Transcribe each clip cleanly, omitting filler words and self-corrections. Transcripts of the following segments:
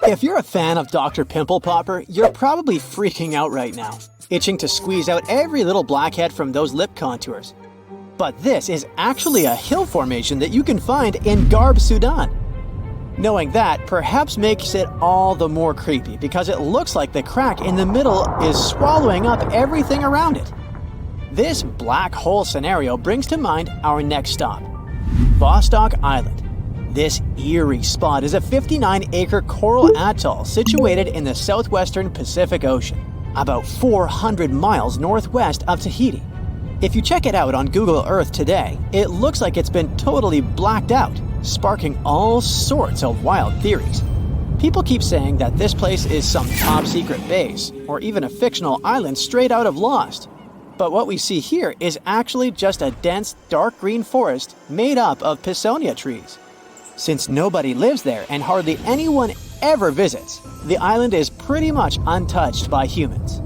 If you're a fan of Dr. Pimple Popper, you're probably freaking out right now, itching to squeeze out every little blackhead from those lip contours. But this is actually a hill formation that you can find in Garb, Sudan. Knowing that perhaps makes it all the more creepy because it looks like the crack in the middle is swallowing up everything around it. This black hole scenario brings to mind our next stop, Vostok Island. This eerie spot is a 59-acre coral atoll situated in the southwestern Pacific Ocean, about 400 miles northwest of Tahiti. If you check it out on Google Earth today, it looks like it's been totally blacked out, sparking all sorts of wild theories. People keep saying that this place is some top-secret base, or even a fictional island straight out of Lost. But what we see here is actually just a dense, dark green forest made up of Pisonia trees. Since nobody lives there and hardly anyone ever visits, the island is pretty much untouched by humans.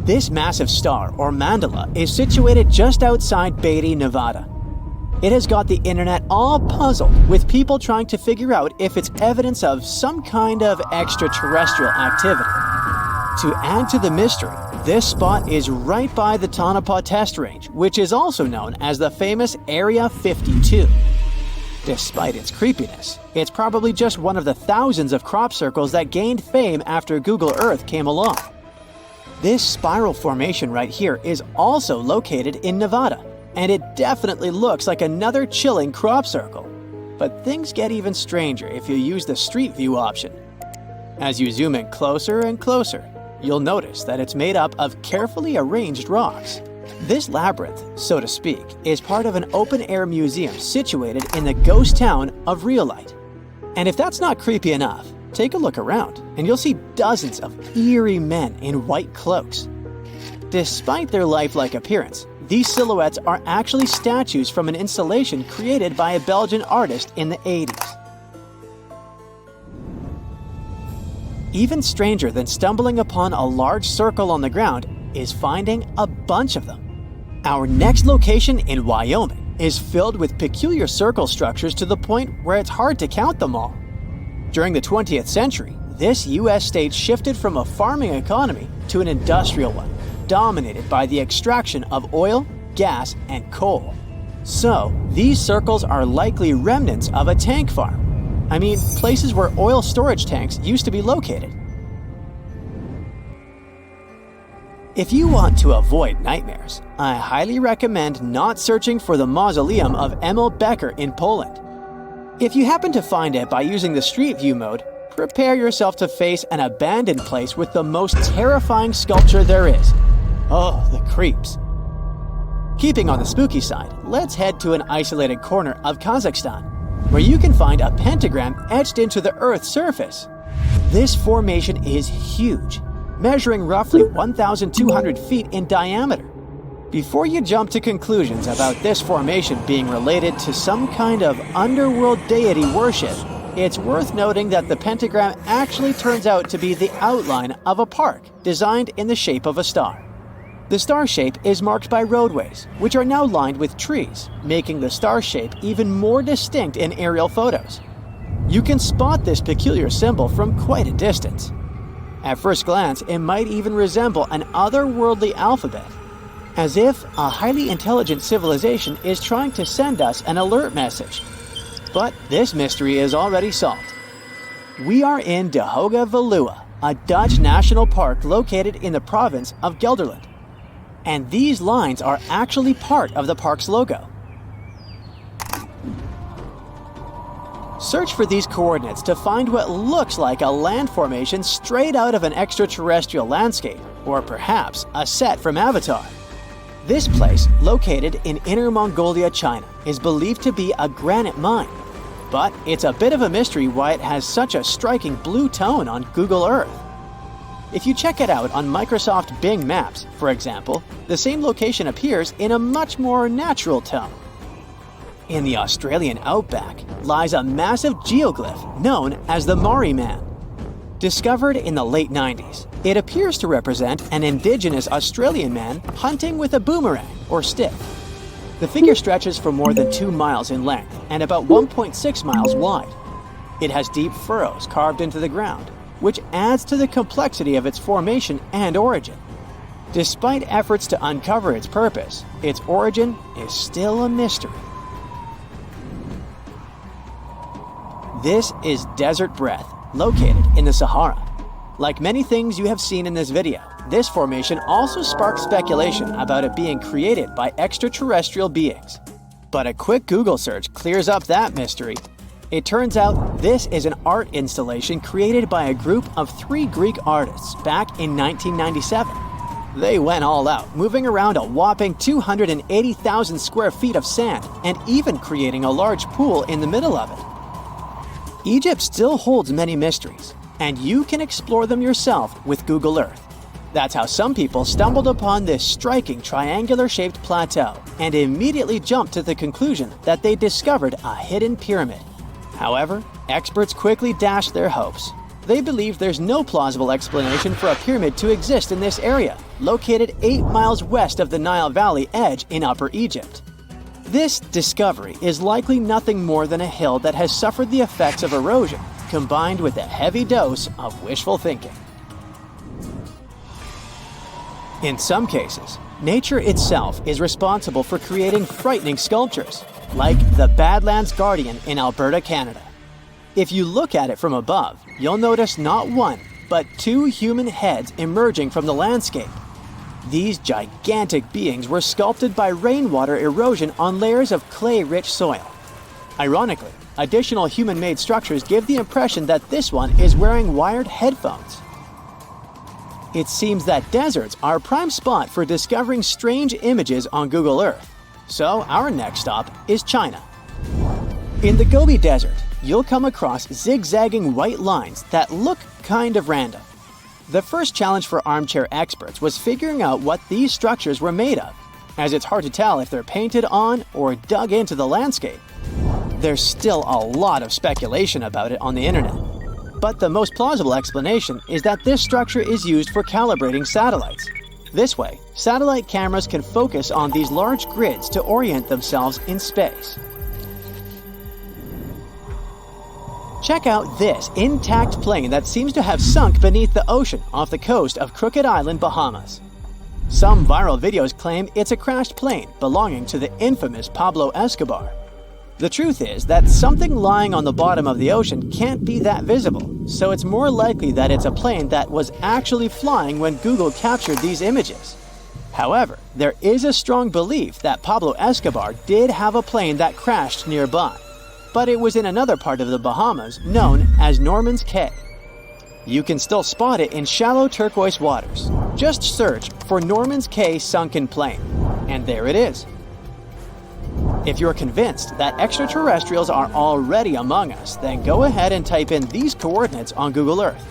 This massive star, or mandala, is situated just outside Beatty, Nevada. It has got the internet all puzzled, with people trying to figure out if it's evidence of some kind of extraterrestrial activity. To add to the mystery, this spot is right by the Tonopah Test Range, which is also known as the famous Area 52. Despite its creepiness, it's probably just one of the thousands of crop circles that gained fame after Google Earth came along. This spiral formation right here is also located in Nevada, and it definitely looks like another chilling crop circle. But things get even stranger if you use the Street View option. As you zoom in closer and closer, you'll notice that it's made up of carefully arranged rocks. This labyrinth, so to speak, is part of an open-air museum situated in the ghost town of Rhyolite. And if that's not creepy enough, take a look around and you'll see dozens of eerie men in white cloaks. Despite their lifelike appearance, these silhouettes are actually statues from an installation created by a Belgian artist in the 80s. Even stranger than stumbling upon a large circle on the ground is finding a bunch of them. Our next location in Wyoming is filled with peculiar circle structures to the point where it's hard to count them all. During the 20th century, this U.S. state shifted from a farming economy to an industrial one, dominated by the extraction of oil, gas, and coal. So, these circles are likely remnants of a tank farm. I mean, places where oil storage tanks used to be located. If you want to avoid nightmares, I highly recommend not searching for the mausoleum of Emil Becker in Poland. If you happen to find it by using the Street View mode, prepare yourself to face an abandoned place with the most terrifying sculpture there is. Oh, the creeps. Keeping on the spooky side, let's head to an isolated corner of Kazakhstan, where you can find a pentagram etched into the Earth's surface. This formation is huge, measuring roughly 1,200 feet in diameter. Before you jump to conclusions about this formation being related to some kind of underworld deity worship, it's worth noting that the pentagram actually turns out to be the outline of a park designed in the shape of a star. The star shape is marked by roadways, which are now lined with trees, making the star shape even more distinct in aerial photos. You can spot this peculiar symbol from quite a distance. At first glance, it might even resemble an otherworldly alphabet, as if a highly intelligent civilization is trying to send us an alert message. But this mystery is already solved. We are in De Hoge Veluwe, a Dutch national park located in the province of Gelderland. And these lines are actually part of the park's logo. Search for these coordinates to find what looks like a land formation straight out of an extraterrestrial landscape, or perhaps a set from Avatar. This place, located in Inner Mongolia, China, is believed to be a granite mine. But it's a bit of a mystery why it has such a striking blue tone on Google Earth. If you check it out on Microsoft Bing Maps, for example, the same location appears in a much more natural tone. In the Australian outback lies a massive geoglyph known as the Maori Man. Discovered in the late 90s, it appears to represent an indigenous Australian man hunting with a boomerang or stick. The figure stretches for more than 2 miles in length and about 1.6 miles wide. It has deep furrows carved into the ground, which adds to the complexity of its formation and origin. Despite efforts to uncover its purpose, its origin is still a mystery. This is desert breath, located in the Sahara. Like many things you have seen in this video, this formation also sparks speculation about it being created by extraterrestrial beings. But a quick Google search clears up that mystery. It turns out this is an art installation created by a group of 3 Greek artists back in 1997. They went all out, moving around a whopping 280,000 square feet of sand and even creating a large pool in the middle of it. Egypt still holds many mysteries, and you can explore them yourself with Google Earth. That's how some people stumbled upon this striking triangular-shaped plateau and immediately jumped to the conclusion that they discovered a hidden pyramid. However, experts quickly dashed their hopes. They believe there's no plausible explanation for a pyramid to exist in this area, located 8 miles west of the Nile Valley edge in Upper Egypt. This discovery is likely nothing more than a hill that has suffered the effects of erosion, combined with a heavy dose of wishful thinking. In some cases, nature itself is responsible for creating frightening sculptures, like the Badlands Guardian in Alberta, Canada. If you look at it from above, you'll notice not one, but 2 human heads emerging from the landscape. These gigantic beings were sculpted by rainwater erosion on layers of clay-rich soil. Ironically, additional human-made structures give the impression that this one is wearing wired headphones. It seems that deserts are a prime spot for discovering strange images on Google Earth. So our next stop is China. In the Gobi Desert, you'll come across zigzagging white lines that look kind of random. The first challenge for armchair experts was figuring out what these structures were made of, as it's hard to tell if they're painted on or dug into the landscape. There's still a lot of speculation about it on the internet, but the most plausible explanation is that this structure is used for calibrating satellites. This way, satellite cameras can focus on these large grids to orient themselves in space. Check out this intact plane that seems to have sunk beneath the ocean off the coast of Crooked Island, Bahamas. Some viral videos claim it's a crashed plane belonging to the infamous Pablo Escobar. The truth is that something lying on the bottom of the ocean can't be that visible, so it's more likely that it's a plane that was actually flying when Google captured these images. However, there is a strong belief that Pablo Escobar did have a plane that crashed nearby, but it was in another part of the Bahamas known as Norman's Cay. You can still spot it in shallow turquoise waters. Just search for Norman's Cay sunken plane, and there it is. If you're convinced that extraterrestrials are already among us, then go ahead and type in these coordinates on Google Earth.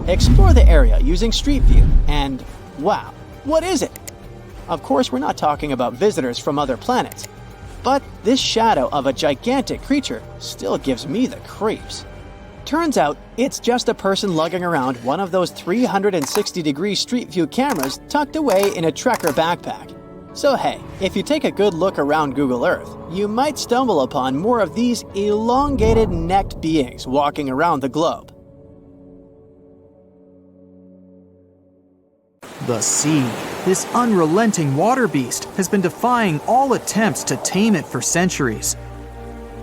Explore the area using Street View, and wow, what is it? Of course, we're not talking about visitors from other planets, but this shadow of a gigantic creature still gives me the creeps. Turns out, it's just a person lugging around one of those 360-degree Street View cameras tucked away in a trekker backpack. So hey, if you take a good look around Google Earth, you might stumble upon more of these elongated necked beings walking around the globe. The sea, this unrelenting water beast, has been defying all attempts to tame it for centuries.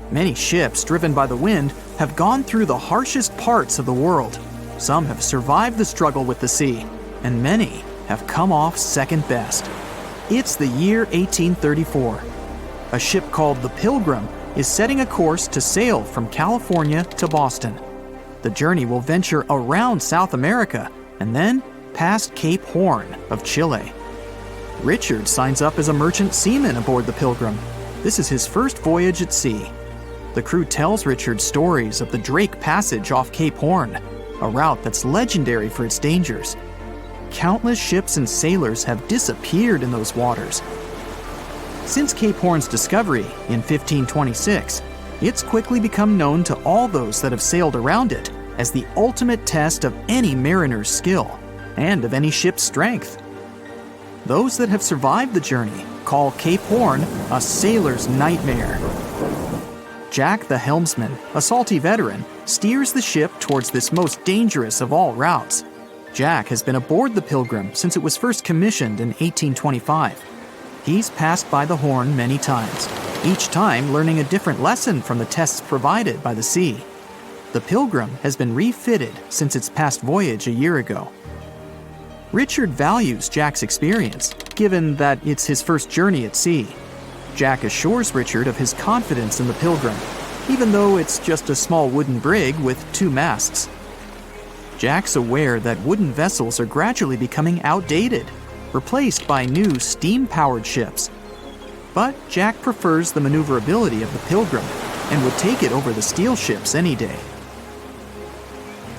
Many ships driven by the wind have gone through the harshest parts of the world. Some have survived the struggle with the sea, and many have come off second best. It's the year 1834. A ship called the Pilgrim is setting a course to sail from California to Boston. The journey will venture around South America and then past Cape Horn of Chile. Richard signs up as a merchant seaman aboard the Pilgrim. This is his first voyage at sea. The crew tells Richard stories of the Drake Passage off Cape Horn, a route that's legendary for its dangers. Countless ships and sailors have disappeared in those waters. Since Cape Horn's discovery in 1526, it's quickly become known to all those that have sailed around it as the ultimate test of any mariner's skill and of any ship's strength. Those that have survived the journey call Cape Horn a sailor's nightmare. Jack the helmsman, a salty veteran, steers the ship towards this most dangerous of all routes. Jack has been aboard the Pilgrim since it was first commissioned in 1825. He's passed by the Horn many times, each time learning a different lesson from the tests provided by the sea. The Pilgrim has been refitted since its past voyage a year ago. Richard values Jack's experience, given that it's his first journey at sea. Jack assures Richard of his confidence in the Pilgrim, even though it's just a small wooden brig with 2 masts. Jack's aware that wooden vessels are gradually becoming outdated, replaced by new steam-powered ships. But Jack prefers the maneuverability of the Pilgrim and would take it over the steel ships any day.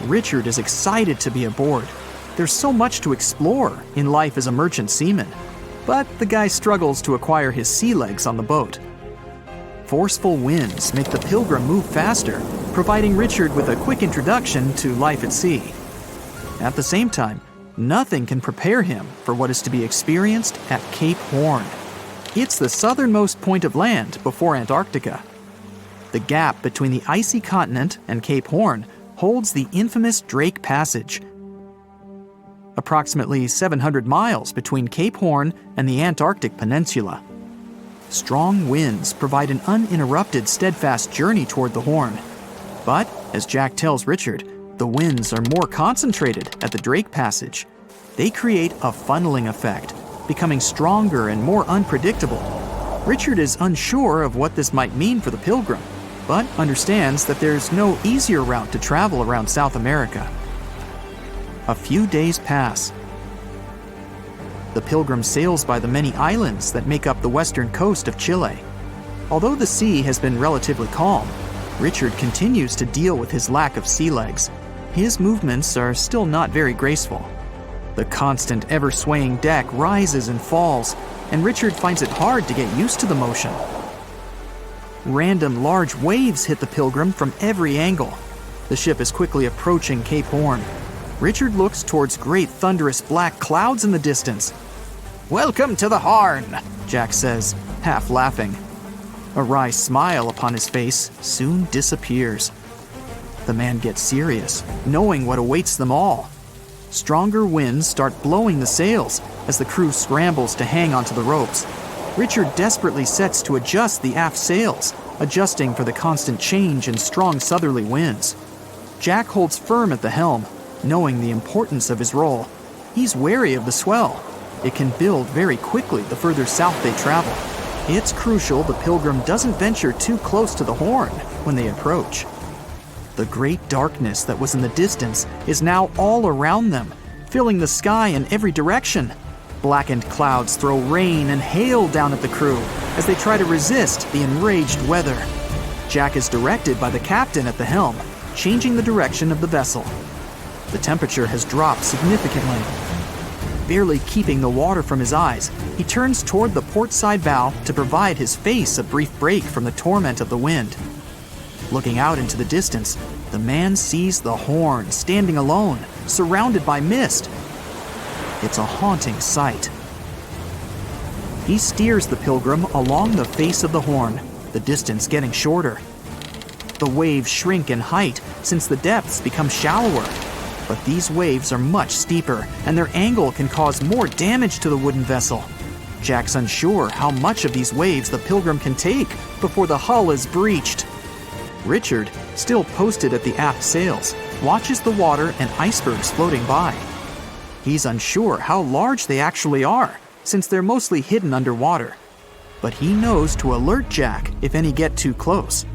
Richard is excited to be aboard. There's so much to explore in life as a merchant seaman, but the guy struggles to acquire his sea legs on the boat. Forceful winds make the Pilgrim move faster, providing Richard with a quick introduction to life at sea. At the same time, nothing can prepare him for what is to be experienced at Cape Horn. It's the southernmost point of land before Antarctica. The gap between the icy continent and Cape Horn holds the infamous Drake Passage. Approximately 700 miles between Cape Horn and the Antarctic Peninsula. Strong winds provide an uninterrupted, steadfast journey toward the Horn. But, as Jack tells Richard, the winds are more concentrated at the Drake Passage. They create a funneling effect, becoming stronger and more unpredictable. Richard is unsure of what this might mean for the Pilgrim, but understands that there's no easier route to travel around South America. A few days pass. The Pilgrim sails by the many islands that make up the western coast of Chile. Although the sea has been relatively calm, Richard continues to deal with his lack of sea legs. His movements are still not very graceful. The constant, ever-swaying deck rises and falls, and Richard finds it hard to get used to the motion. Random large waves hit the Pilgrim from every angle. The ship is quickly approaching Cape Horn. Richard looks towards great thunderous black clouds in the distance. "Welcome to the Horn," Jack says, half laughing. A wry smile upon his face soon disappears. The man gets serious, knowing what awaits them all. Stronger winds start blowing the sails as the crew scrambles to hang onto the ropes. Richard desperately sets to adjust the aft sails, adjusting for the constant change in strong southerly winds. Jack holds firm at the helm, knowing the importance of his role. He's wary of the swell. It can build very quickly the further south they travel. It's crucial the Pilgrim doesn't venture too close to the Horn when they approach. The great darkness that was in the distance is now all around them, filling the sky in every direction. Blackened clouds throw rain and hail down at the crew as they try to resist the enraged weather. Jack is directed by the captain at the helm, changing the direction of the vessel. The temperature has dropped significantly. Barely keeping the water from his eyes, he turns toward the port side bow to provide his face a brief break from the torment of the wind. Looking out into the distance, the man sees the Horn standing alone, surrounded by mist. It's a haunting sight. He steers the Pilgrim along the face of the Horn, the distance getting shorter. The waves shrink in height since the depths become shallower. But these waves are much steeper, and their angle can cause more damage to the wooden vessel. Jack's unsure how much of these waves the Pilgrim can take before the hull is breached. Richard, still posted at the aft sails, watches the water and icebergs floating by. He's unsure how large they actually are, since they're mostly hidden underwater. But he knows to alert Jack if any get too close.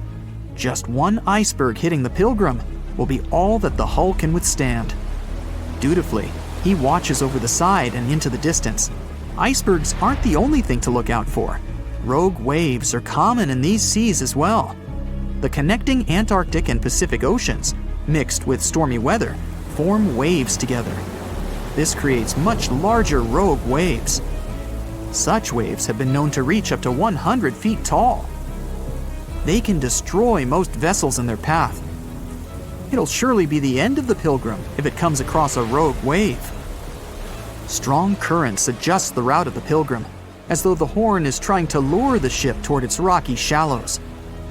Just one iceberg hitting the Pilgrim will be all that the hull can withstand. Dutifully, he watches over the side and into the distance. Icebergs aren't the only thing to look out for. Rogue waves are common in these seas as well. The connecting Antarctic and Pacific Oceans, mixed with stormy weather, form waves together. This creates much larger rogue waves. Such waves have been known to reach up to 100 feet tall. They can destroy most vessels in their path. It'll surely be the end of the Pilgrim if it comes across a rogue wave. Strong currents adjust the route of the Pilgrim, as though the Horn is trying to lure the ship toward its rocky shallows.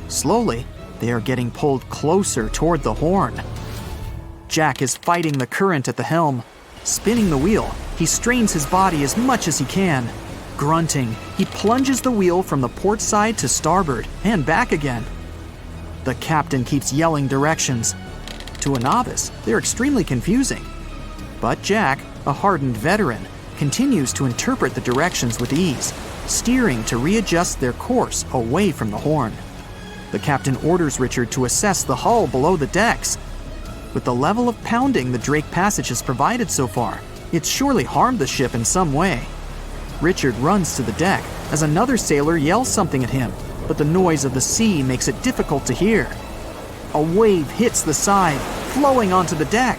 Slowly, They are getting pulled closer toward the horn. Jack is fighting the current at the helm. Spinning the wheel, he strains his body as much as he can. Grunting, he plunges the wheel from the port side to starboard and back again. The captain keeps yelling directions. To a novice, they're extremely confusing. But Jack, a hardened veteran, continues to interpret the directions with ease, steering to readjust their course away from the horn. The captain orders Richard to assess the hull below the decks. With the level of pounding the Drake Passage has provided so far, it's surely harmed the ship in some way. Richard runs to the deck as another sailor yells something at him, but the noise of the sea makes it difficult to hear. A wave hits the side, flowing onto the deck.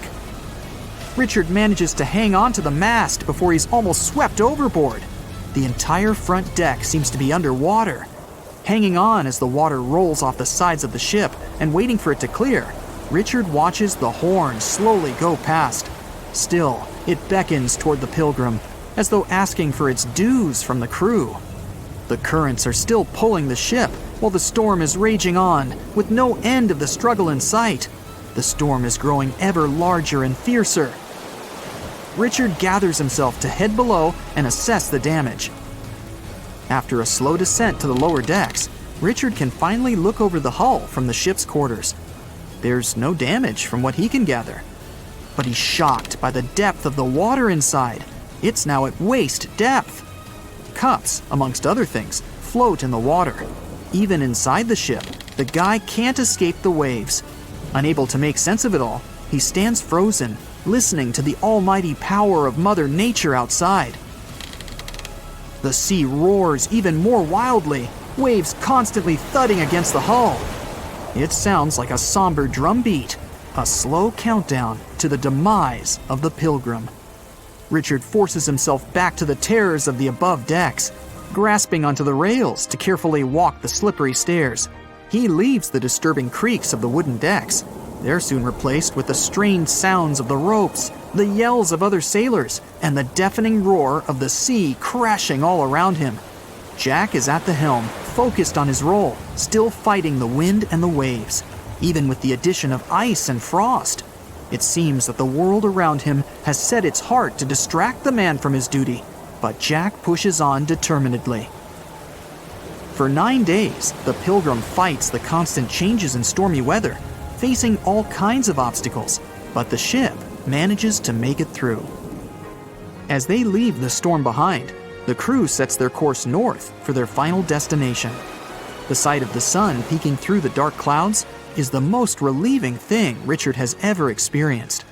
Richard manages to hang onto the mast before he's almost swept overboard. The entire front deck seems to be underwater. Hanging on as the water rolls off the sides of the ship and waiting for it to clear, Richard watches the horn slowly go past. Still, it beckons toward the Pilgrim, as though asking for its dues from the crew. The currents are still pulling the ship, while the storm is raging on, with no end of the struggle in sight. The storm is growing ever larger and fiercer. Richard gathers himself to head below and assess the damage. After a slow descent to the lower decks, Richard can finally look over the hull from the ship's quarters. There's no damage from what he can gather. But he's shocked by the depth of the water inside. It's now at waist depth. Cups, amongst other things, float in the water. Even inside the ship, the guy can't escape the waves. Unable to make sense of it all, he stands frozen, listening to the almighty power of Mother Nature outside. The sea roars even more wildly, waves constantly thudding against the hull. It sounds like a somber drumbeat, a slow countdown to the demise of the Pilgrim. Richard forces himself back to the terrors of the above decks, grasping onto the rails to carefully walk the slippery stairs. He leaves the disturbing creaks of the wooden decks. They're soon replaced with the strained sounds of the ropes, the yells of other sailors, and the deafening roar of the sea crashing all around him. Jack is at the helm, focused on his role, still fighting the wind and the waves, even with the addition of ice and frost. It seems that the world around him has set its heart to distract the man from his duty, but Jack pushes on determinedly. For 9 days, the Pilgrim fights the constant changes in stormy weather, facing all kinds of obstacles, but the ship manages to make it through. As they leave the storm behind, the crew sets their course north for their final destination. The sight of the sun peeking through the dark clouds is the most relieving thing Richard has ever experienced.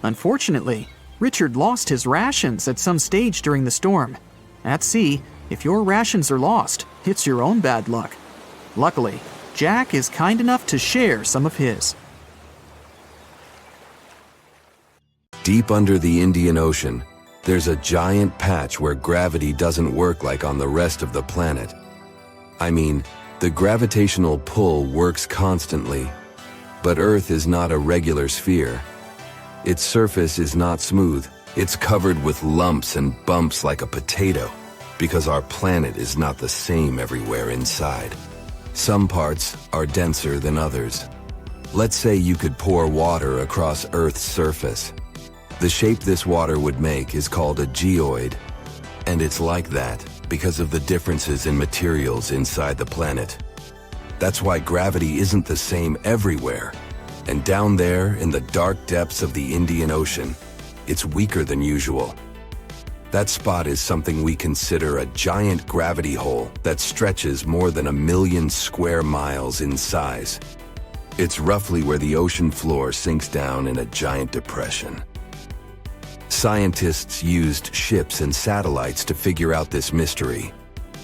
Unfortunately, Richard lost his rations at some stage during the storm. At sea, if your rations are lost, it's your own bad luck. Luckily, Jack is kind enough to share some of his. Deep under the Indian Ocean, there's a giant patch where gravity doesn't work like on the rest of the planet. I mean, the gravitational pull works constantly, but Earth is not a regular sphere. Its surface is not smooth. It's covered with lumps and bumps like a potato, because our planet is not the same everywhere inside. Some parts are denser than others. Let's say you could pour water across Earth's surface. The shape this water would make is called a geoid, and it's like that because of the differences in materials inside the planet. That's why gravity isn't the same everywhere, and down there in the dark depths of the Indian Ocean, it's weaker than usual. That spot is something we consider a giant gravity hole that stretches more than 1 million square miles in size. It's roughly where the ocean floor sinks down in a giant depression. Scientists used ships and satellites to figure out this mystery.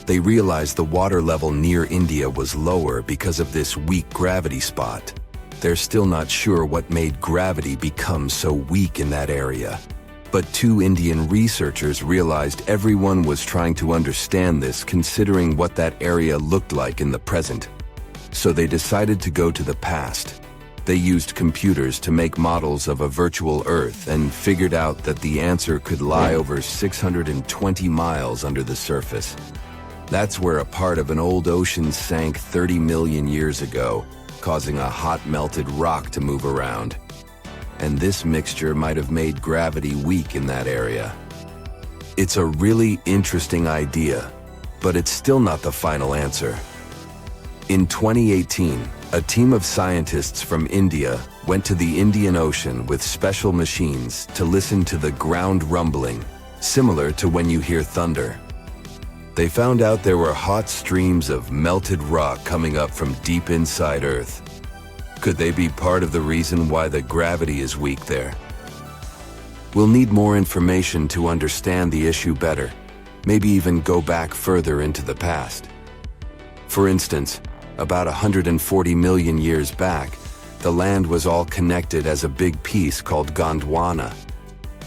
They realized the water level near India was lower because of this weak gravity spot. They're still not sure what made gravity become so weak in that area. But 2 Indian researchers realized everyone was trying to understand this, considering what that area looked like in the present. So they decided to go to the past. They used computers to make models of a virtual Earth and figured out that the answer could lie over 620 miles under the surface. That's where a part of an old ocean sank 30 million years ago, causing a hot melted rock to move around. And this mixture might have made gravity weak in that area. It's a really interesting idea, but it's still not the final answer. In 2018, a team of scientists from India went to the Indian Ocean with special machines to listen to the ground rumbling, similar to when you hear thunder. They found out there were hot streams of melted rock coming up from deep inside Earth. Could they be part of the reason why the gravity is weak there? We'll need more information to understand the issue better, maybe even go back further into the past. For instance, about 140 million years back, the land was all connected as a big piece called Gondwana.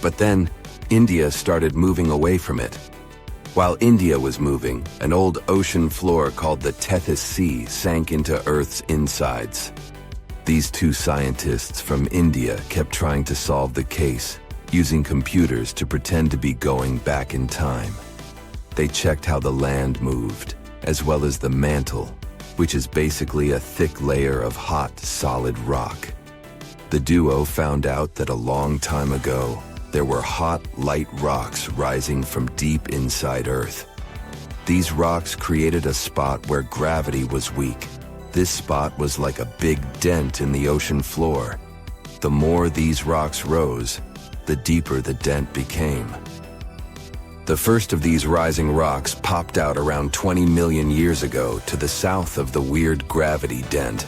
But then, India started moving away from it. While India was moving, an old ocean floor called the Tethys Sea sank into Earth's insides. These two scientists from India kept trying to solve the case, using computers to pretend to be going back in time. They checked how the land moved, as well as the mantle, which is basically a thick layer of hot, solid rock. The duo found out that a long time ago, there were hot, light rocks rising from deep inside Earth. These rocks created a spot where gravity was weak. This spot was like a big dent in the ocean floor. The more these rocks rose, the deeper the dent became. The first of these rising rocks popped out around 20 million years ago to the south of the weird gravity dent.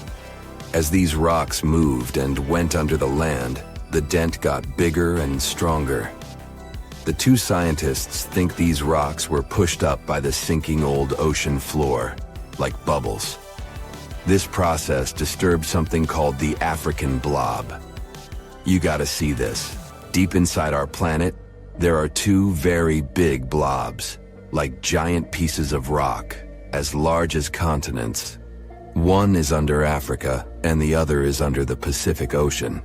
As these rocks moved and went under the land, the dent got bigger and stronger. The two scientists think these rocks were pushed up by the sinking old ocean floor, like bubbles. This process disturbed something called the African blob. You gotta see this. Deep inside our planet, there are two very big blobs, like giant pieces of rock, as large as continents. One is under Africa, and the other is under the Pacific Ocean.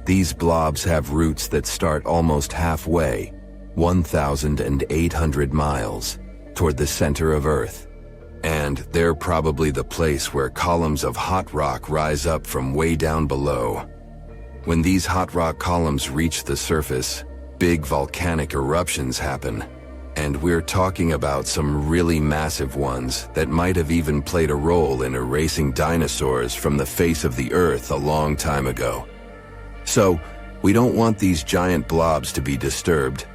These blobs have roots that start almost halfway, 1,800 miles, toward the center of Earth. And they're probably the place where columns of hot rock rise up from way down below. When these hot rock columns reach the surface, big volcanic eruptions happen, and we're talking about some really massive ones that might have even played a role in erasing dinosaurs from the face of the Earth a long time ago. So, we don't want these giant blobs to be disturbed.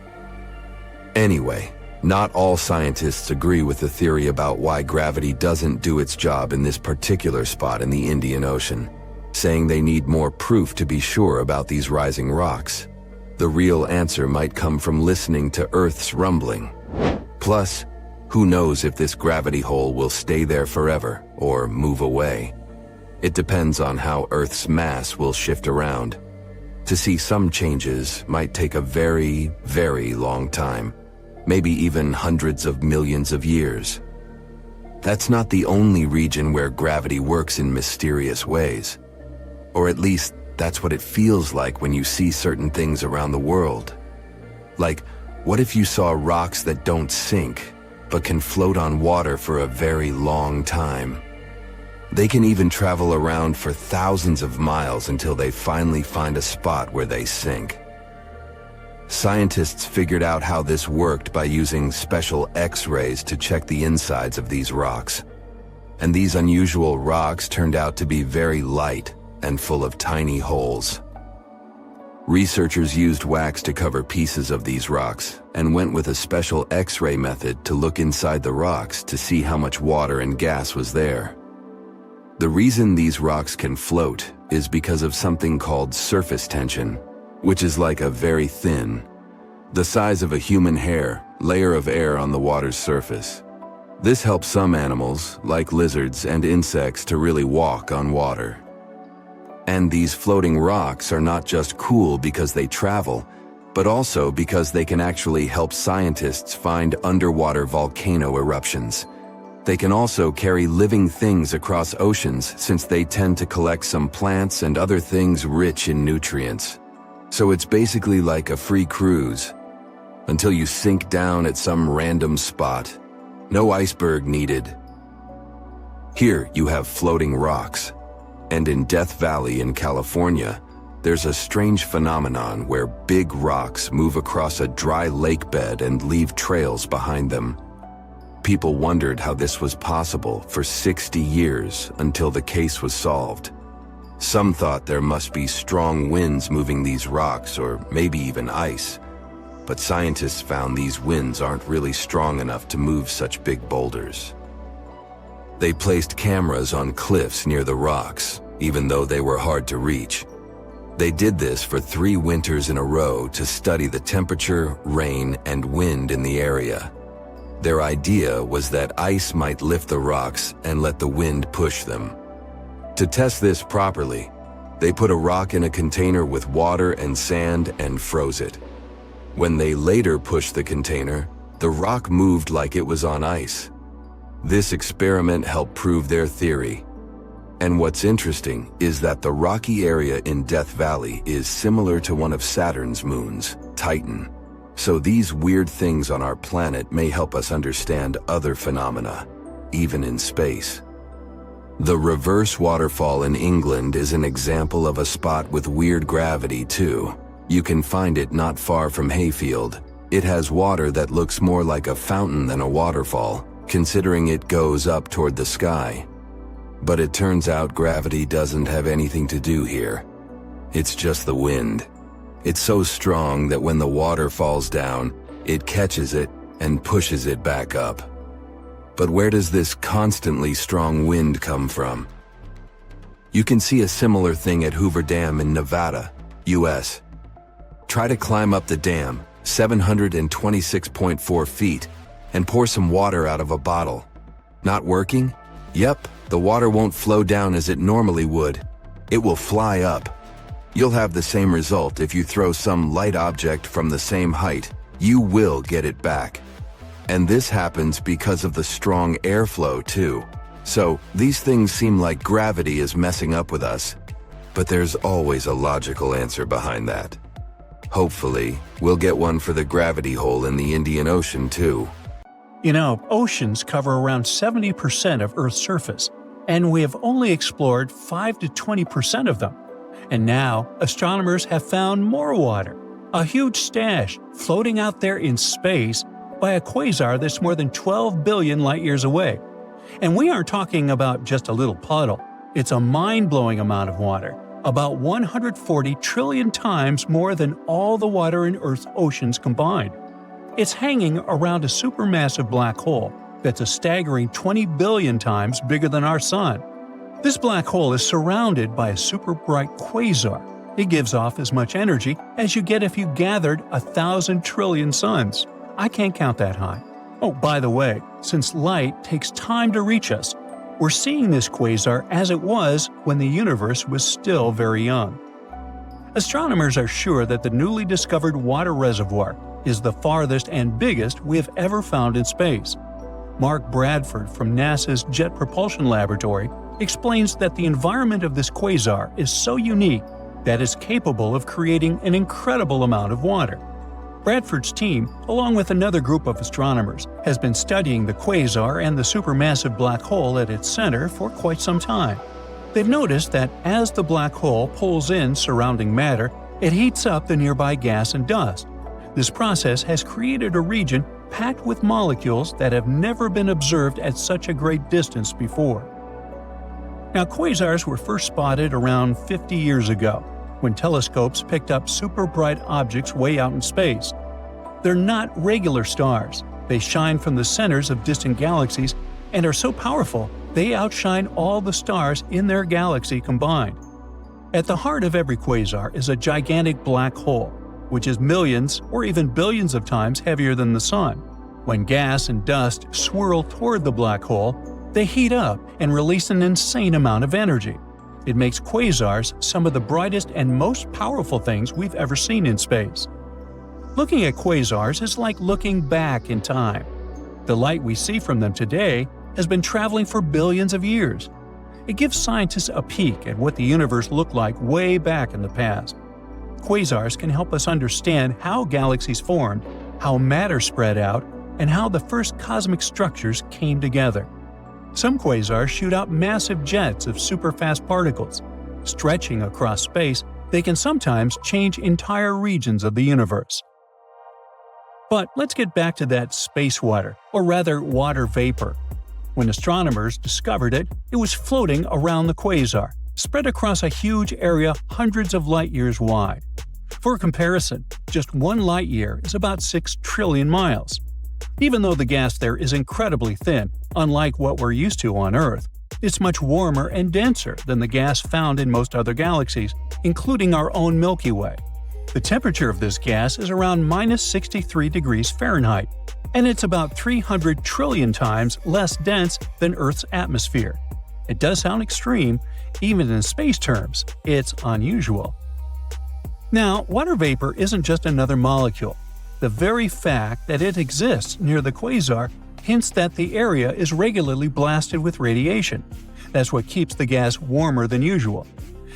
Anyway, not all scientists agree with the theory about why gravity doesn't do its job in this particular spot in the Indian Ocean, saying they need more proof to be sure about these rising rocks. The real answer might come from listening to Earth's rumbling. Plus, who knows if this gravity hole will stay there forever or move away. It depends on how Earth's mass will shift around. To see some changes might take a very, very long time, maybe even hundreds of millions of years. That's not the only region where gravity works in mysterious ways. Or at least, that's what it feels like when you see certain things around the world. Like, what if you saw rocks that don't sink, but can float on water for a very long time? They can even travel around for thousands of miles until they finally find a spot where they sink. Scientists figured out how this worked by using special X-rays to check the insides of these rocks. And these unusual rocks turned out to be very light and full of tiny holes. Researchers used wax to cover pieces of these rocks and went with a special X-ray method to look inside the rocks to see how much water and gas was there. The reason these rocks can float is because of something called surface tension, which is like a very thin, the size of a human hair, layer of air on the water's surface. This helps some animals, like lizards and insects, to really walk on water. And these floating rocks are not just cool because they travel, but also because they can actually help scientists find underwater volcano eruptions. They can also carry living things across oceans since they tend to collect some plants and other things rich in nutrients. So it's basically like a free cruise, until you sink down at some random spot. No iceberg needed. Here you have floating rocks. And in Death Valley in California, there's a strange phenomenon where big rocks move across a dry lake bed and leave trails behind them. People wondered how this was possible for 60 years until the case was solved. Some thought there must be strong winds moving these rocks, or maybe even ice. But scientists found these winds aren't really strong enough to move such big boulders. They placed cameras on cliffs near the rocks, even though they were hard to reach. They did this for 3 winters in a row to study the temperature, rain, and wind in the area. Their idea was that ice might lift the rocks and let the wind push them. To test this properly, they put a rock in a container with water and sand and froze it. When they later pushed the container, the rock moved like it was on ice. This experiment helped prove their theory. And what's interesting is that the rocky area in Death Valley is similar to one of Saturn's moons, Titan. So these weird things on our planet may help us understand other phenomena, even in space. The reverse waterfall in England is an example of a spot with weird gravity too. You can find it not far from Hayfield. It has water that looks more like a fountain than a waterfall, considering it goes up toward the sky. But it turns out gravity doesn't have anything to do here. It's just the wind. It's so strong that when the water falls down, it catches it and pushes it back up. But where does this constantly strong wind come from? You can see a similar thing at Hoover Dam in Nevada, US. Try to climb up the dam, 726.4 feet, and pour some water out of a bottle. Not working? Yep, the water won't flow down as it normally would. It will fly up. You'll have the same result if you throw some light object from the same height. You will get it back. And this happens because of the strong airflow too. So these things seem like gravity is messing up with us, but there's always a logical answer behind that. Hopefully, we'll get one for the gravity hole in the Indian Ocean too. You know, oceans cover around 70% of Earth's surface, and we have only explored 5 to 20% of them. And now, astronomers have found more water, a huge stash floating out there in space by a quasar that's more than 12 billion light-years away. And we aren't talking about just a little puddle. It's a mind-blowing amount of water, about 140 trillion times more than all the water in Earth's oceans combined. It's hanging around a supermassive black hole that's a staggering 20 billion times bigger than our Sun. This black hole is surrounded by a super bright quasar. It gives off as much energy as you get if you gathered 1,000 trillion suns. I can't count that high. Oh, by the way, since light takes time to reach us, we're seeing this quasar as it was when the universe was still very young. Astronomers are sure that the newly discovered water reservoir is the farthest and biggest we have ever found in space. Mark Bradford from NASA's Jet Propulsion Laboratory explains that the environment of this quasar is so unique that it's capable of creating an incredible amount of water. Bradford's team, along with another group of astronomers, has been studying the quasar and the supermassive black hole at its center for quite some time. They've noticed that as the black hole pulls in surrounding matter, it heats up the nearby gas and dust. This process has created a region packed with molecules that have never been observed at such a great distance before. Now, quasars were first spotted around 50 years ago, when telescopes picked up super bright objects way out in space. They're not regular stars. They shine from the centers of distant galaxies and are so powerful they outshine all the stars in their galaxy combined. At the heart of every quasar is a gigantic black hole, which is millions or even billions of times heavier than the Sun. When gas and dust swirl toward the black hole, they heat up and release an insane amount of energy. It makes quasars some of the brightest and most powerful things we've ever seen in space. Looking at quasars is like looking back in time. The light we see from them today has been traveling for billions of years. It gives scientists a peek at what the universe looked like way back in the past. Quasars can help us understand how galaxies formed, how matter spread out, and how the first cosmic structures came together. Some quasars shoot out massive jets of superfast particles. Stretching across space, they can sometimes change entire regions of the universe. But let's get back to that space water, or rather water vapor. When astronomers discovered it, it was floating around the quasar, spread across a huge area hundreds of light years wide. For comparison, just 1 light year is about 6 trillion miles. Even though the gas there is incredibly thin, unlike what we're used to on Earth, it's much warmer and denser than the gas found in most other galaxies, including our own Milky Way. The temperature of this gas is around minus 63 degrees Fahrenheit, and it's about 300 trillion times less dense than Earth's atmosphere. It does sound extreme, even in space terms, it's unusual. Now, water vapor isn't just another molecule. The very fact that it exists near the quasar hints that the area is regularly blasted with radiation. That's what keeps the gas warmer than usual.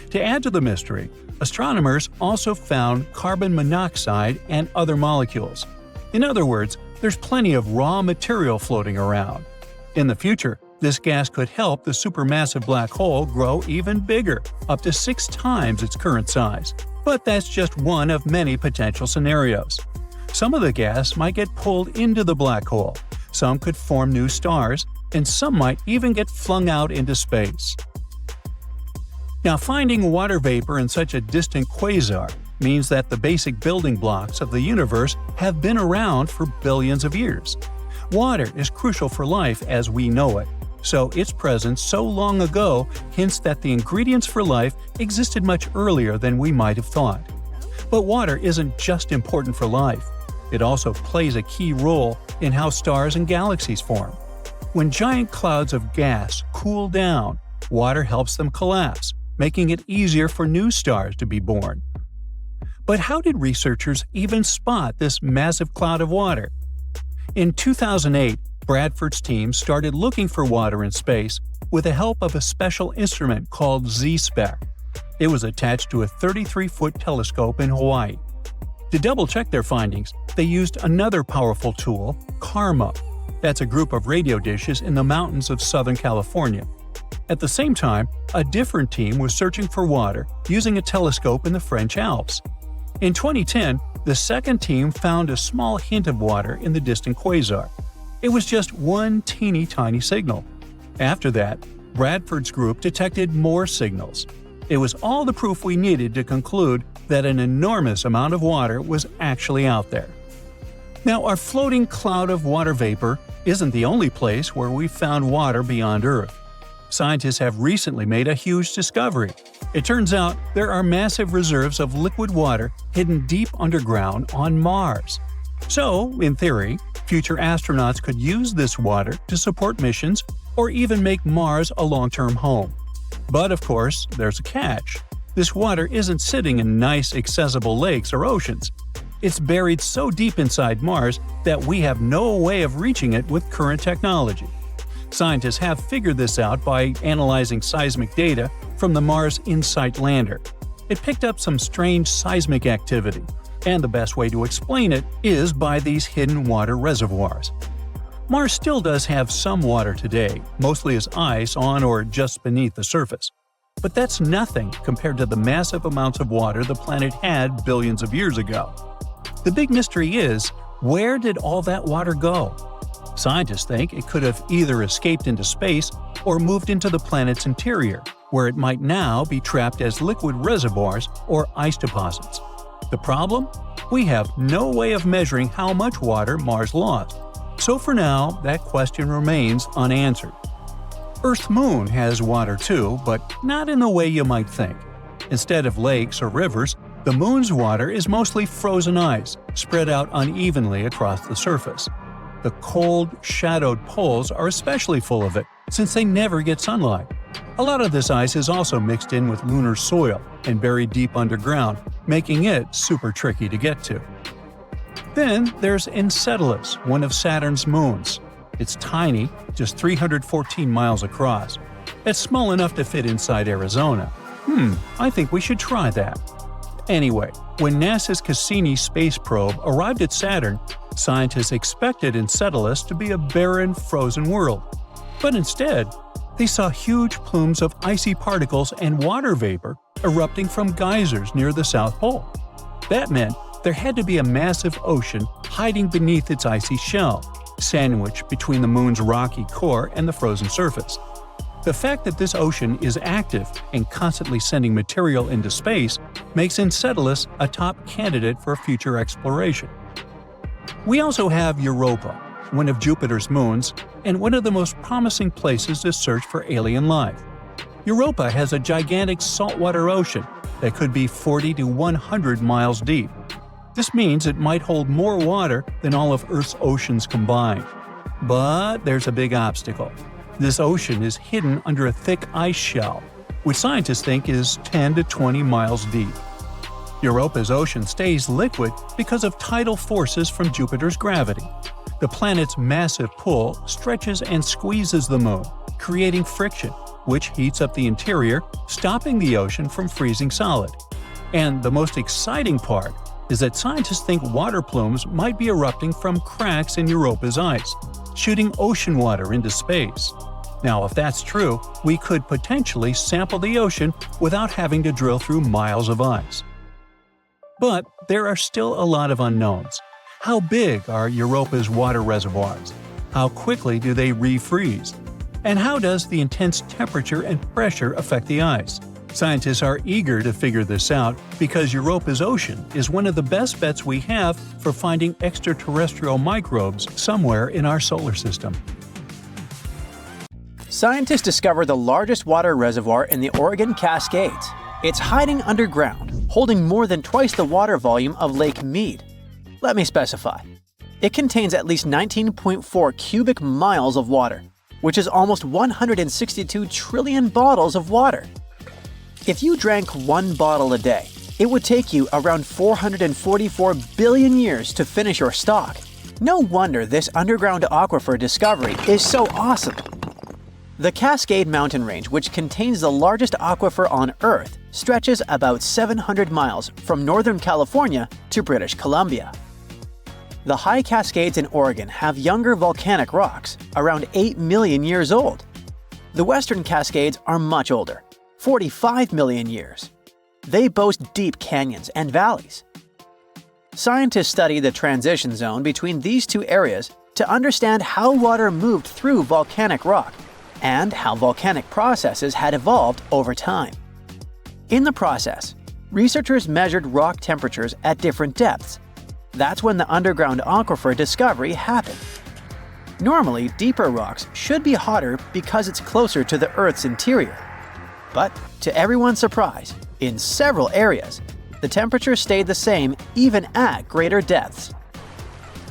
To add to the mystery, astronomers also found carbon monoxide and other molecules. In other words, there's plenty of raw material floating around. In the future, this gas could help the supermassive black hole grow even bigger, up to 6 times its current size. But that's just one of many potential scenarios. Some of the gas might get pulled into the black hole, some could form new stars, and some might even get flung out into space. Now, finding water vapor in such a distant quasar means that the basic building blocks of the universe have been around for billions of years. Water is crucial for life as we know it, so its presence so long ago hints that the ingredients for life existed much earlier than we might have thought. But water isn't just important for life. It also plays a key role in how stars and galaxies form. When giant clouds of gas cool down, water helps them collapse, making it easier for new stars to be born. But how did researchers even spot this massive cloud of water? In 2008, Bradford's team started looking for water in space with the help of a special instrument called Z-spec. It was attached to a 33-foot telescope in Hawaii. To double-check their findings, they used another powerful tool, CARMA. That's a group of radio dishes in the mountains of Southern California. At the same time, a different team was searching for water using a telescope in the French Alps. In 2010, the second team found a small hint of water in the distant quasar. It was just one teeny tiny signal. After that, Bradford's group detected more signals. It was all the proof we needed to conclude that an enormous amount of water was actually out there. Now, our floating cloud of water vapor isn't the only place where we've found water beyond Earth. Scientists have recently made a huge discovery. It turns out there are massive reserves of liquid water hidden deep underground on Mars. So, in theory, future astronauts could use this water to support missions or even make Mars a long-term home. But of course, there's a catch. This water isn't sitting in nice, accessible lakes or oceans. It's buried so deep inside Mars that we have no way of reaching it with current technology. Scientists have figured this out by analyzing seismic data from the Mars InSight lander. It picked up some strange seismic activity, and the best way to explain it is by these hidden water reservoirs. Mars still does have some water today, mostly as ice on or just beneath the surface. But that's nothing compared to the massive amounts of water the planet had billions of years ago. The big mystery is, where did all that water go? Scientists think it could have either escaped into space or moved into the planet's interior, where it might now be trapped as liquid reservoirs or ice deposits. The problem? We have no way of measuring how much water Mars lost. So for now, that question remains unanswered. Earth's moon has water too, but not in the way you might think. Instead of lakes or rivers, the moon's water is mostly frozen ice, spread out unevenly across the surface. The cold, shadowed poles are especially full of it, since they never get sunlight. A lot of this ice is also mixed in with lunar soil and buried deep underground, making it super tricky to get to. Then there's Enceladus, one of Saturn's moons. It's tiny, just 314 miles across. It's small enough to fit inside Arizona. I think we should try that. Anyway, when NASA's Cassini space probe arrived at Saturn, scientists expected Enceladus to be a barren, frozen world. But instead, they saw huge plumes of icy particles and water vapor erupting from geysers near the South Pole. That meant there had to be a massive ocean hiding beneath its icy shell, sandwiched between the moon's rocky core and the frozen surface. The fact that this ocean is active and constantly sending material into space makes Enceladus a top candidate for future exploration. We also have Europa, one of Jupiter's moons, and one of the most promising places to search for alien life. Europa has a gigantic saltwater ocean that could be 40 to 100 miles deep. This means it might hold more water than all of Earth's oceans combined. But there's a big obstacle. This ocean is hidden under a thick ice shell, which scientists think is 10 to 20 miles deep. Europa's ocean stays liquid because of tidal forces from Jupiter's gravity. The planet's massive pull stretches and squeezes the moon, creating friction, which heats up the interior, stopping the ocean from freezing solid. And the most exciting part is that scientists think water plumes might be erupting from cracks in Europa's ice, shooting ocean water into space. Now, if that's true, we could potentially sample the ocean without having to drill through miles of ice. But there are still a lot of unknowns. How big are Europa's water reservoirs? How quickly do they refreeze? And how does the intense temperature and pressure affect the ice? Scientists are eager to figure this out because Europa's ocean is one of the best bets we have for finding extraterrestrial microbes somewhere in our solar system. Scientists discovered the largest water reservoir in the Oregon Cascades. It's hiding underground, holding more than twice the water volume of Lake Mead. Let me specify. It contains at least 19.4 cubic miles of water, which is almost 162 trillion bottles of water. If you drank one bottle a day, it would take you around 444 billion years to finish your stock. No wonder this underground aquifer discovery is so awesome. The Cascade mountain range, which contains the largest aquifer on Earth, stretches about 700 miles from Northern California to British Columbia. The high Cascades in Oregon have younger volcanic rocks, around 8 million years old. The Western Cascades are much older, 45 million years. They boast deep canyons and valleys. Scientists study the transition zone between these two areas to understand how water moved through volcanic rock and how volcanic processes had evolved over time. In the process, researchers measured rock temperatures at different depths. That's when the underground aquifer discovery happened. Normally, deeper rocks should be hotter because it's closer to the Earth's interior. But, to everyone's surprise, in several areas, the temperature stayed the same even at greater depths.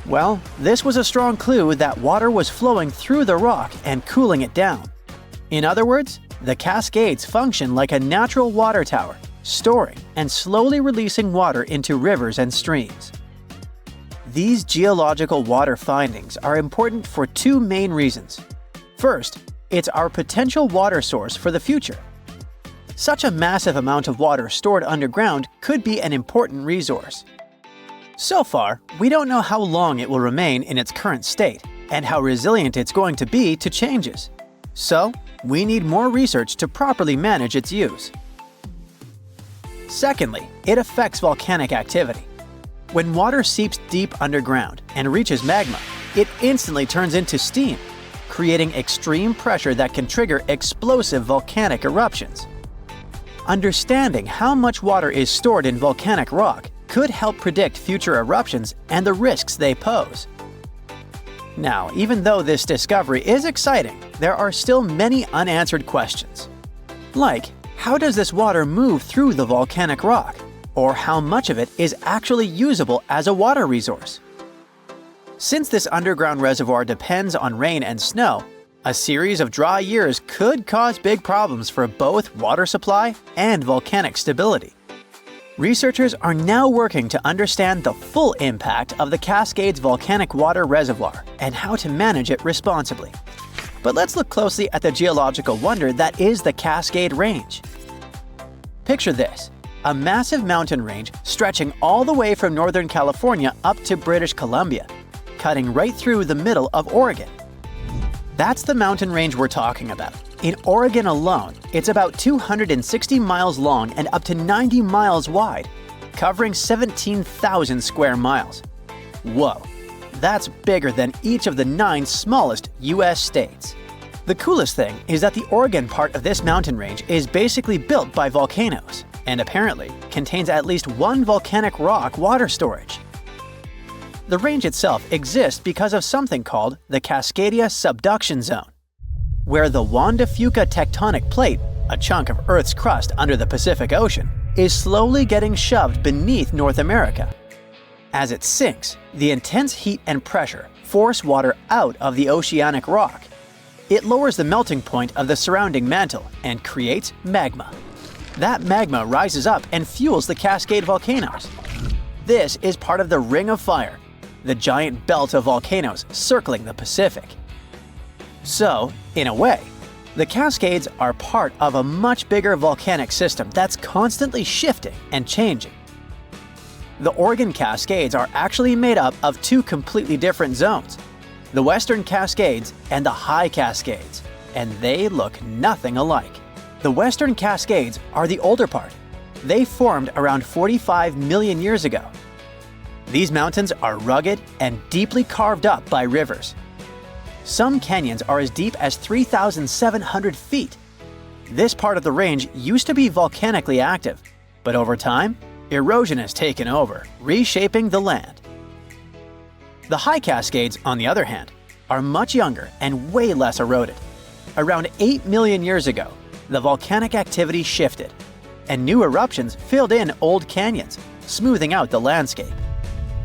Well, this was a strong clue that water was flowing through the rock and cooling it down. In other words, the Cascades function like a natural water tower, storing and slowly releasing water into rivers and streams. These geological water findings are important for two main reasons. First, it's our potential water source for the future. Such a massive amount of water stored underground could be an important resource. So far, we don't know how long it will remain in its current state and how resilient it's going to be to changes. So, we need more research to properly manage its use. Secondly, it affects volcanic activity. When water seeps deep underground and reaches magma, it instantly turns into steam, creating extreme pressure that can trigger explosive volcanic eruptions. Understanding how much water is stored in volcanic rock could help predict future eruptions and the risks they pose. Now, even though this discovery is exciting, there are still many unanswered questions. Like, how does this water move through the volcanic rock? Or how much of it is actually usable as a water resource? Since this underground reservoir depends on rain and snow, a series of dry years could cause big problems for both water supply and volcanic stability. Researchers are now working to understand the full impact of the Cascades volcanic water reservoir and how to manage it responsibly. But let's look closely at the geological wonder that is the Cascade Range. Picture this, a massive mountain range stretching all the way from Northern California up to British Columbia, cutting right through the middle of Oregon. That's the mountain range we're talking about. In Oregon alone, it's about 260 miles long and up to 90 miles wide, covering 17,000 square miles. Whoa, that's bigger than each of the 9 smallest US states. The coolest thing is that the Oregon part of this mountain range is basically built by volcanoes, and apparently contains at least one volcanic rock water storage. The range itself exists because of something called the Cascadia subduction zone, where the Juan de Fuca tectonic plate, a chunk of Earth's crust under the Pacific Ocean, is slowly getting shoved beneath North America. As it sinks, the intense heat and pressure force water out of the oceanic rock. It lowers the melting point of the surrounding mantle and creates magma. That magma rises up and fuels the Cascade volcanoes. This is part of the Ring of Fire, the giant belt of volcanoes circling the Pacific. So, in a way, the Cascades are part of a much bigger volcanic system that's constantly shifting and changing. The Oregon Cascades are actually made up of 2 completely different zones, the Western Cascades and the High Cascades, and they look nothing alike. The Western Cascades are the older part. They formed around 45 million years ago. These mountains are rugged and deeply carved up by rivers. Some canyons are as deep as 3,700 feet. This part of the range used to be volcanically active, but over time, erosion has taken over, reshaping the land. The High Cascades, on the other hand, are much younger and way less eroded. Around 8 million years ago, the volcanic activity shifted, and new eruptions filled in old canyons, smoothing out the landscape.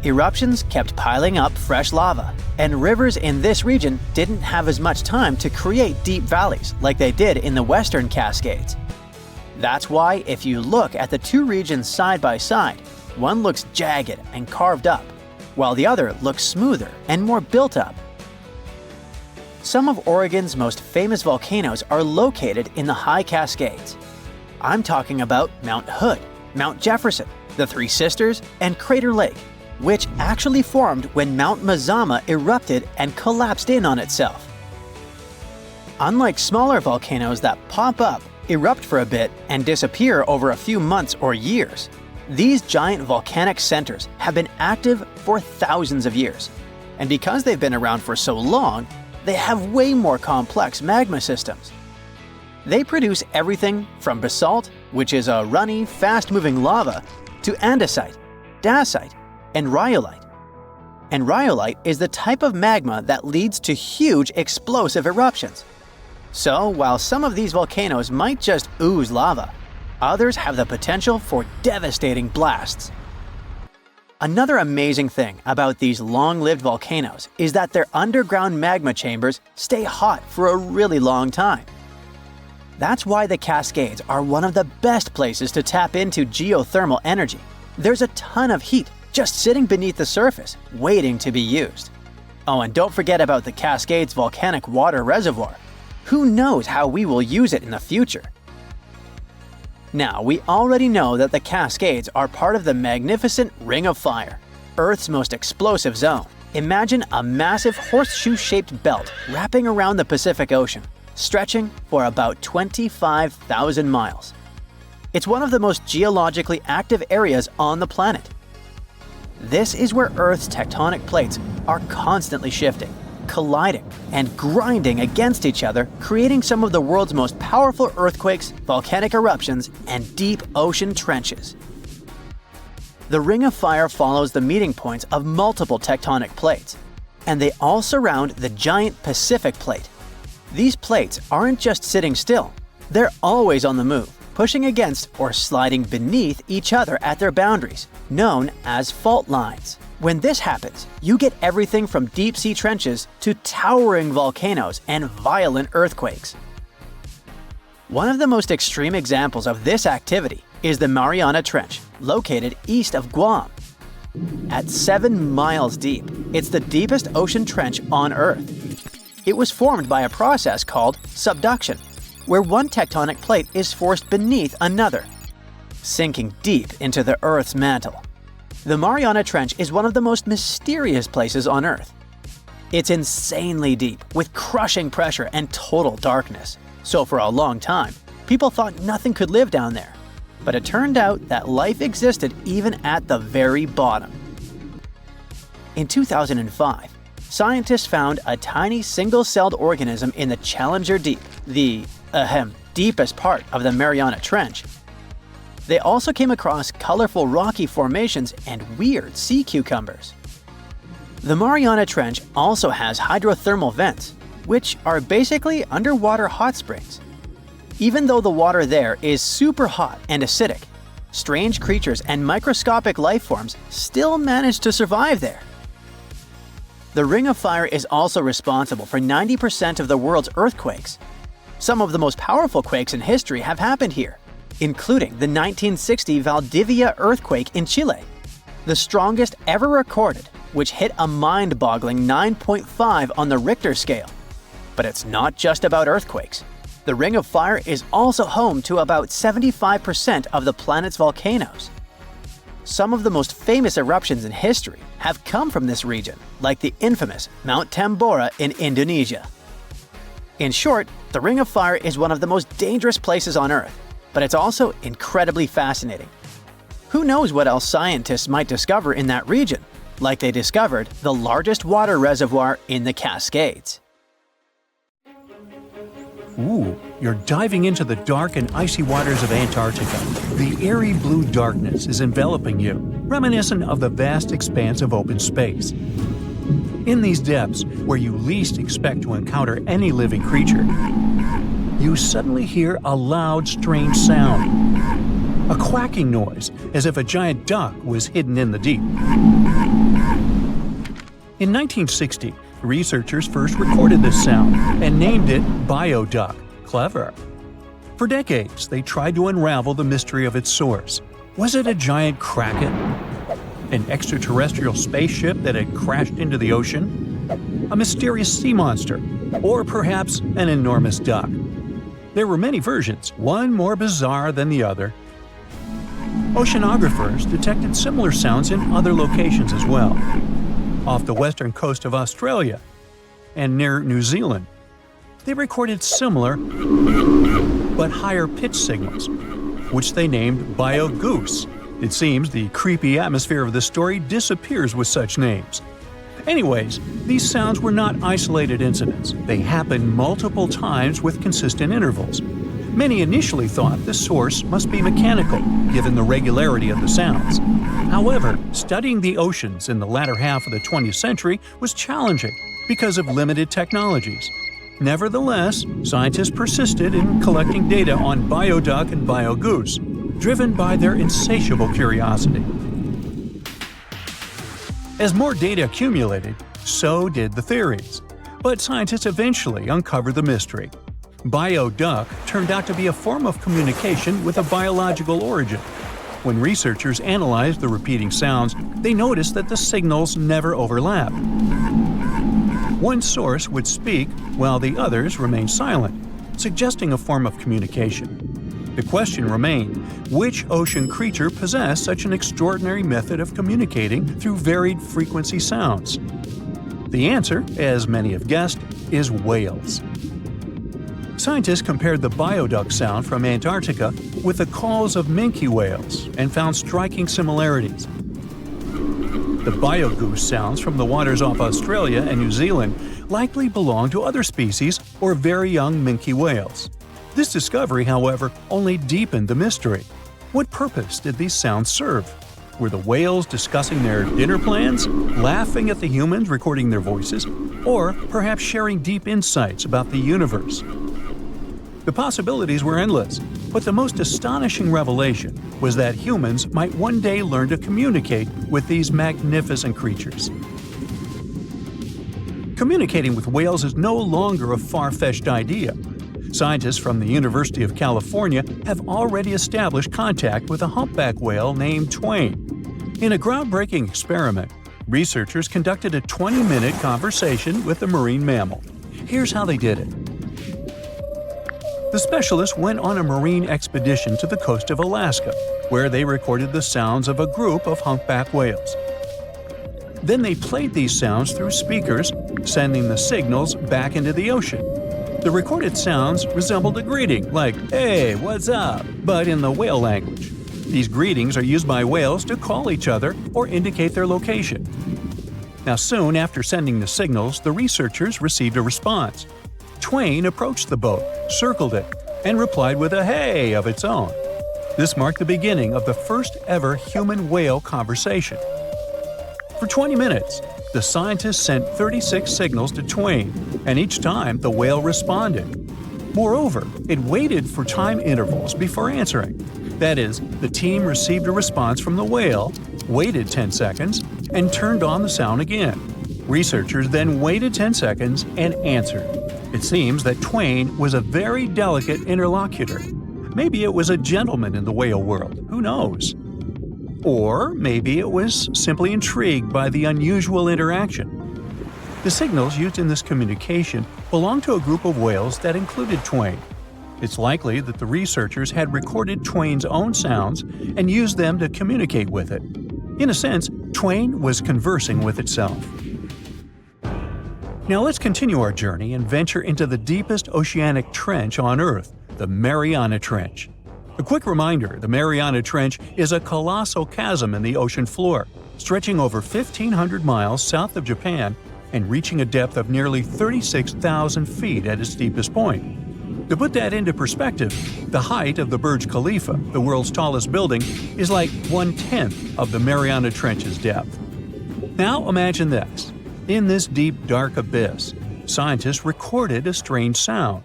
Eruptions kept piling up fresh lava, and rivers in this region didn't have as much time to create deep valleys like they did in the Western Cascades. That's why if you look at the 2 regions side by side, one looks jagged and carved up, while the other looks smoother and more built up. Some of Oregon's most famous volcanoes are located in the High Cascades. I'm talking about Mount Hood, Mount Jefferson, the Three Sisters, and Crater Lake, which actually formed when Mount Mazama erupted and collapsed in on itself. Unlike smaller volcanoes that pop up, erupt for a bit, and disappear over a few months or years, these giant volcanic centers have been active for thousands of years. And because they've been around for so long, they have way more complex magma systems. They produce everything from basalt, which is a runny, fast-moving lava, to andesite, dacite, and rhyolite. And rhyolite is the type of magma that leads to huge explosive eruptions. So, while some of these volcanoes might just ooze lava, others have the potential for devastating blasts. Another amazing thing about these long-lived volcanoes is that their underground magma chambers stay hot for a really long time. That's why the Cascades are one of the best places to tap into geothermal energy. There's a ton of heat just sitting beneath the surface, waiting to be used. Oh, and don't forget about the Cascades volcanic water reservoir. Who knows how we will use it in the future? Now, we already know that the Cascades are part of the magnificent Ring of Fire, Earth's most explosive zone. Imagine a massive horseshoe-shaped belt wrapping around the Pacific Ocean, stretching for about 25,000 miles. It's one of the most geologically active areas on the planet. This is where Earth's tectonic plates are constantly shifting, colliding, and grinding against each other, creating some of the world's most powerful earthquakes, volcanic eruptions, and deep ocean trenches. The Ring of Fire follows the meeting points of multiple tectonic plates, and they all surround the giant Pacific Plate. These plates aren't just sitting still, they're always on the move, pushing against or sliding beneath each other at their boundaries, known as fault lines. When this happens, you get everything from deep-sea trenches to towering volcanoes and violent earthquakes. One of the most extreme examples of this activity is the Mariana Trench, located east of Guam. At 7 miles deep, it's the deepest ocean trench on Earth. It was formed by a process called subduction, where one tectonic plate is forced beneath another, sinking deep into the Earth's mantle. The Mariana Trench is one of the most mysterious places on Earth. It's insanely deep, with crushing pressure and total darkness. So for a long time, people thought nothing could live down there. But it turned out that life existed even at the very bottom. In 2005, scientists found a tiny single-celled organism in the Challenger Deep, the deepest part of the Mariana Trench. They also came across colorful rocky formations and weird sea cucumbers. The Mariana Trench also has hydrothermal vents, which are basically underwater hot springs. Even though the water there is super hot and acidic, strange creatures and microscopic life forms still manage to survive there. The Ring of Fire is also responsible for 90% of the world's earthquakes. Some of the most powerful quakes in history have happened here, including the 1960 Valdivia earthquake in Chile, the strongest ever recorded, which hit a mind-boggling 9.5 on the Richter scale. But it's not just about earthquakes. The Ring of Fire is also home to about 75% of the planet's volcanoes. Some of the most famous eruptions in history have come from this region, like the infamous Mount Tambora in Indonesia. In short, the Ring of Fire is one of the most dangerous places on Earth, but it's also incredibly fascinating. Who knows what else scientists might discover in that region, like they discovered the largest water reservoir in the Cascades. Ooh, you're diving into the dark and icy waters of Antarctica. The airy blue darkness is enveloping you, reminiscent of the vast expanse of open space. In these depths, where you least expect to encounter any living creature, you suddenly hear a loud, strange sound. A quacking noise, as if a giant duck was hidden in the deep. In 1960, researchers first recorded this sound and named it bioduck. Clever. For decades, they tried to unravel the mystery of its source. Was it a giant kraken? An extraterrestrial spaceship that had crashed into the ocean? A mysterious sea monster? Or perhaps an enormous duck? There were many versions, one more bizarre than the other. Oceanographers detected similar sounds in other locations as well. Off the western coast of Australia and near New Zealand, they recorded similar but higher-pitched signals, which they named bio-goose. It seems the creepy atmosphere of the story disappears with such names. Anyways, these sounds were not isolated incidents. They happened multiple times with consistent intervals. Many initially thought the source must be mechanical, given the regularity of the sounds. However, studying the oceans in the latter half of the 20th century was challenging because of limited technologies. Nevertheless, scientists persisted in collecting data on bioduck and biogoose, driven by their insatiable curiosity. As more data accumulated, so did the theories. But scientists eventually uncovered the mystery. Bioduck turned out to be a form of communication with a biological origin. When researchers analyzed the repeating sounds, they noticed that the signals never overlapped. One source would speak while the others remained silent, suggesting a form of communication. The question remained, which ocean creature possessed such an extraordinary method of communicating through varied frequency sounds? The answer, as many have guessed, is whales. Scientists compared the bioduck sound from Antarctica with the calls of minke whales and found striking similarities. The biogoose sounds from the waters off Australia and New Zealand likely belong to other species or very young minke whales. This discovery, however, only deepened the mystery. What purpose did these sounds serve? Were the whales discussing their dinner plans, laughing at the humans recording their voices, or perhaps sharing deep insights about the universe? The possibilities were endless, but the most astonishing revelation was that humans might one day learn to communicate with these magnificent creatures. Communicating with whales is no longer a far-fetched idea. Scientists from the University of California have already established contact with a humpback whale named Twain. In a groundbreaking experiment, researchers conducted a 20-minute conversation with the marine mammal. Here's how they did it. The specialists went on a marine expedition to the coast of Alaska, where they recorded the sounds of a group of humpback whales. Then they played these sounds through speakers, sending the signals back into the ocean. The recorded sounds resembled a greeting, like, "Hey, what's up?" but in the whale language. These greetings are used by whales to call each other or indicate their location. Now, soon after sending the signals, the researchers received a response. Twain approached the boat, circled it, and replied with a "hey" of its own. This marked the beginning of the first ever human-whale conversation. For 20 minutes, the scientists sent 36 signals to Twain, and each time the whale responded. Moreover, it waited for time intervals before answering. That is, the team received a response from the whale, waited 10 seconds, and turned on the sound again. Researchers then waited 10 seconds and answered. It seems that Twain was a very delicate interlocutor. Maybe it was a gentleman in the whale world, who knows? Or maybe it was simply intrigued by the unusual interaction. The signals used in this communication belonged to a group of whales that included Twain. It's likely that the researchers had recorded Twain's own sounds and used them to communicate with it. In a sense, Twain was conversing with itself. Now let's continue our journey and venture into the deepest oceanic trench on Earth, the Mariana Trench. A quick reminder, the Mariana Trench is a colossal chasm in the ocean floor, stretching over 1,500 miles south of Japan and reaching a depth of nearly 36,000 feet at its deepest point. To put that into perspective, the height of the Burj Khalifa, the world's tallest building, is like 1/10 of the Mariana Trench's depth. Now imagine this. In this deep, dark abyss, scientists recorded a strange sound.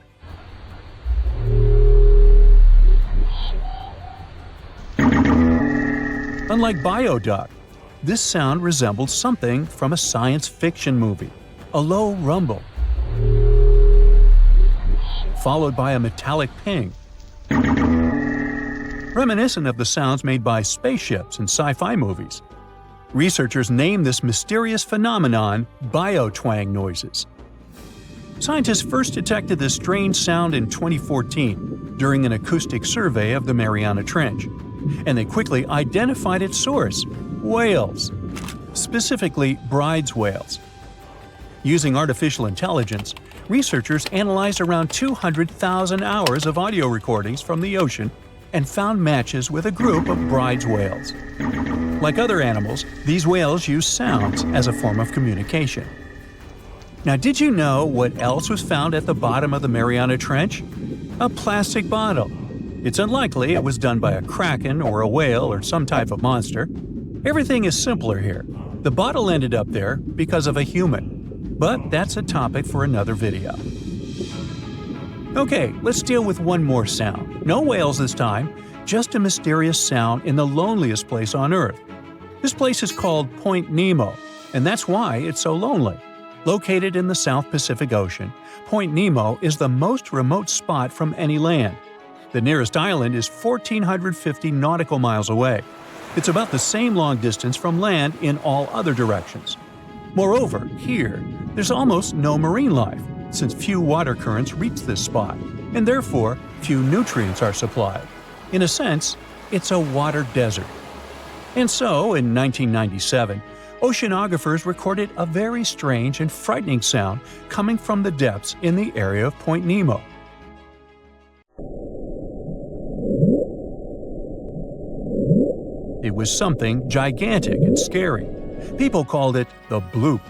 Unlike bioduct, this sound resembled something from a science fiction movie, a low rumble, followed by a metallic ping. Reminiscent of the sounds made by spaceships in sci-fi movies. Researchers named this mysterious phenomenon biotwang noises. Scientists first detected this strange sound in 2014 during an acoustic survey of the Mariana Trench, and they quickly identified its source: whales, specifically Bride's whales. Using artificial intelligence, researchers analyzed around 200,000 hours of audio recordings from the ocean and found matches with a group of Bride's whales. Like other animals, these whales use sounds as a form of communication. Now, did you know what else was found at the bottom of the Mariana Trench? A plastic bottle. It's unlikely it was done by a kraken or a whale or some type of monster. Everything is simpler here. The bottle ended up there because of a human. But that's a topic for another video. Okay, let's deal with one more sound. No whales this time, just a mysterious sound in the loneliest place on Earth. This place is called Point Nemo, and that's why it's so lonely. Located in the South Pacific Ocean, Point Nemo is the most remote spot from any land. The nearest island is 1,450 nautical miles away. It's about the same long distance from land in all other directions. Moreover, here, there's almost no marine life, since few water currents reach this spot, and therefore few nutrients are supplied. In a sense, it's a water desert. And so, in 1997, oceanographers recorded a very strange and frightening sound coming from the depths in the area of Point Nemo. It was something gigantic and scary. People called it the bloop.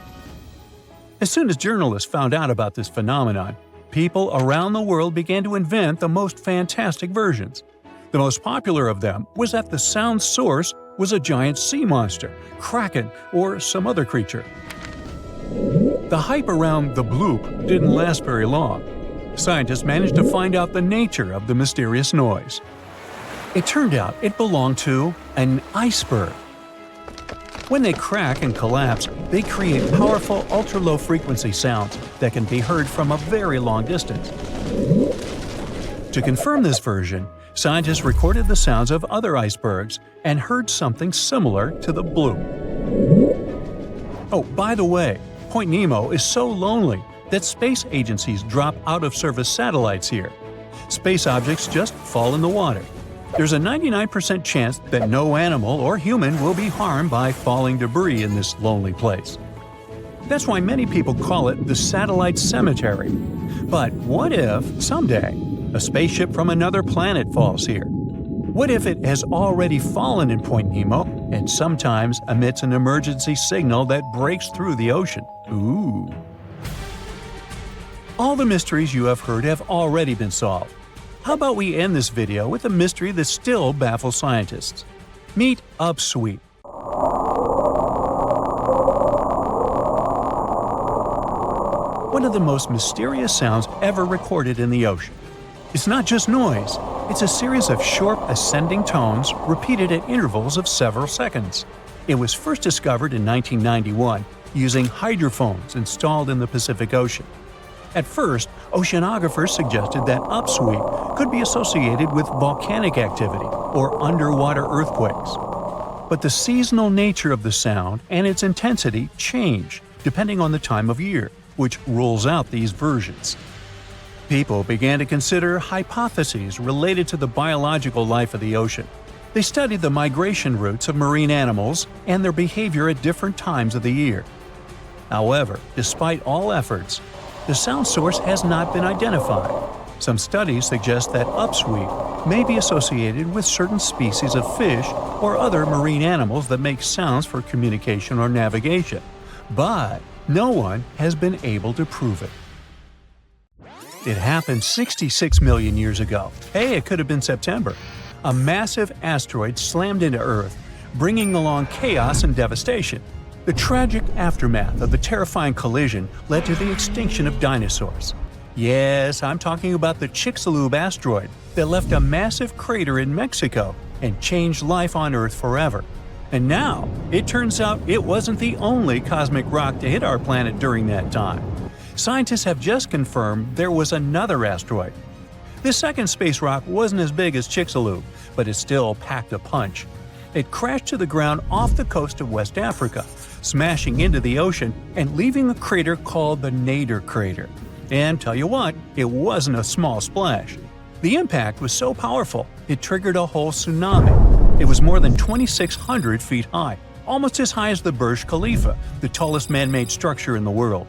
As soon as journalists found out about this phenomenon, people around the world began to invent the most fantastic versions. The most popular of them was that the sound's source was a giant sea monster, kraken, or some other creature. The hype around the bloop didn't last very long. Scientists managed to find out the nature of the mysterious noise. It turned out it belonged to an iceberg. When they crack and collapse, they create powerful ultra-low frequency sounds that can be heard from a very long distance. To confirm this version, scientists recorded the sounds of other icebergs and heard something similar to the bloop. Oh, by the way, Point Nemo is so lonely that space agencies drop out-of-service satellites here. Space objects just fall in the water. There's a 99% chance that no animal or human will be harmed by falling debris in this lonely place. That's why many people call it the satellite cemetery. But what if, someday, a spaceship from another planet falls here? What if it has already fallen in Point Nemo and sometimes emits an emergency signal that breaks through the ocean? Ooh. All the mysteries you have heard have already been solved. How about we end this video with a mystery that still baffles scientists? Meet upsweep. One of the most mysterious sounds ever recorded in the ocean. It's not just noise, it's a series of short ascending tones repeated at intervals of several seconds. It was first discovered in 1991 using hydrophones installed in the Pacific Ocean. At first, oceanographers suggested that upsweep could be associated with volcanic activity or underwater earthquakes. But the seasonal nature of the sound and its intensity change depending on the time of year, which rules out these versions. People began to consider hypotheses related to the biological life of the ocean. They studied the migration routes of marine animals and their behavior at different times of the year. However, despite all efforts, the sound source has not been identified. Some studies suggest that upsweep may be associated with certain species of fish or other marine animals that make sounds for communication or navigation, but no one has been able to prove it. It happened 66 million years ago. Hey, it could have been September. A massive asteroid slammed into Earth, bringing along chaos and devastation. The tragic aftermath of the terrifying collision led to the extinction of dinosaurs. Yes, I'm talking about the Chicxulub asteroid that left a massive crater in Mexico and changed life on Earth forever. And now, it turns out it wasn't the only cosmic rock to hit our planet during that time. Scientists have just confirmed there was another asteroid. This second space rock wasn't as big as Chicxulub, but it still packed a punch. It crashed to the ground off the coast of West Africa, smashing into the ocean and leaving a crater called the Nader crater. And tell you what, it wasn't a small splash. The impact was so powerful, it triggered a whole tsunami. It was more than 2,600 feet high, almost as high as the Burj Khalifa, the tallest man-made structure in the world.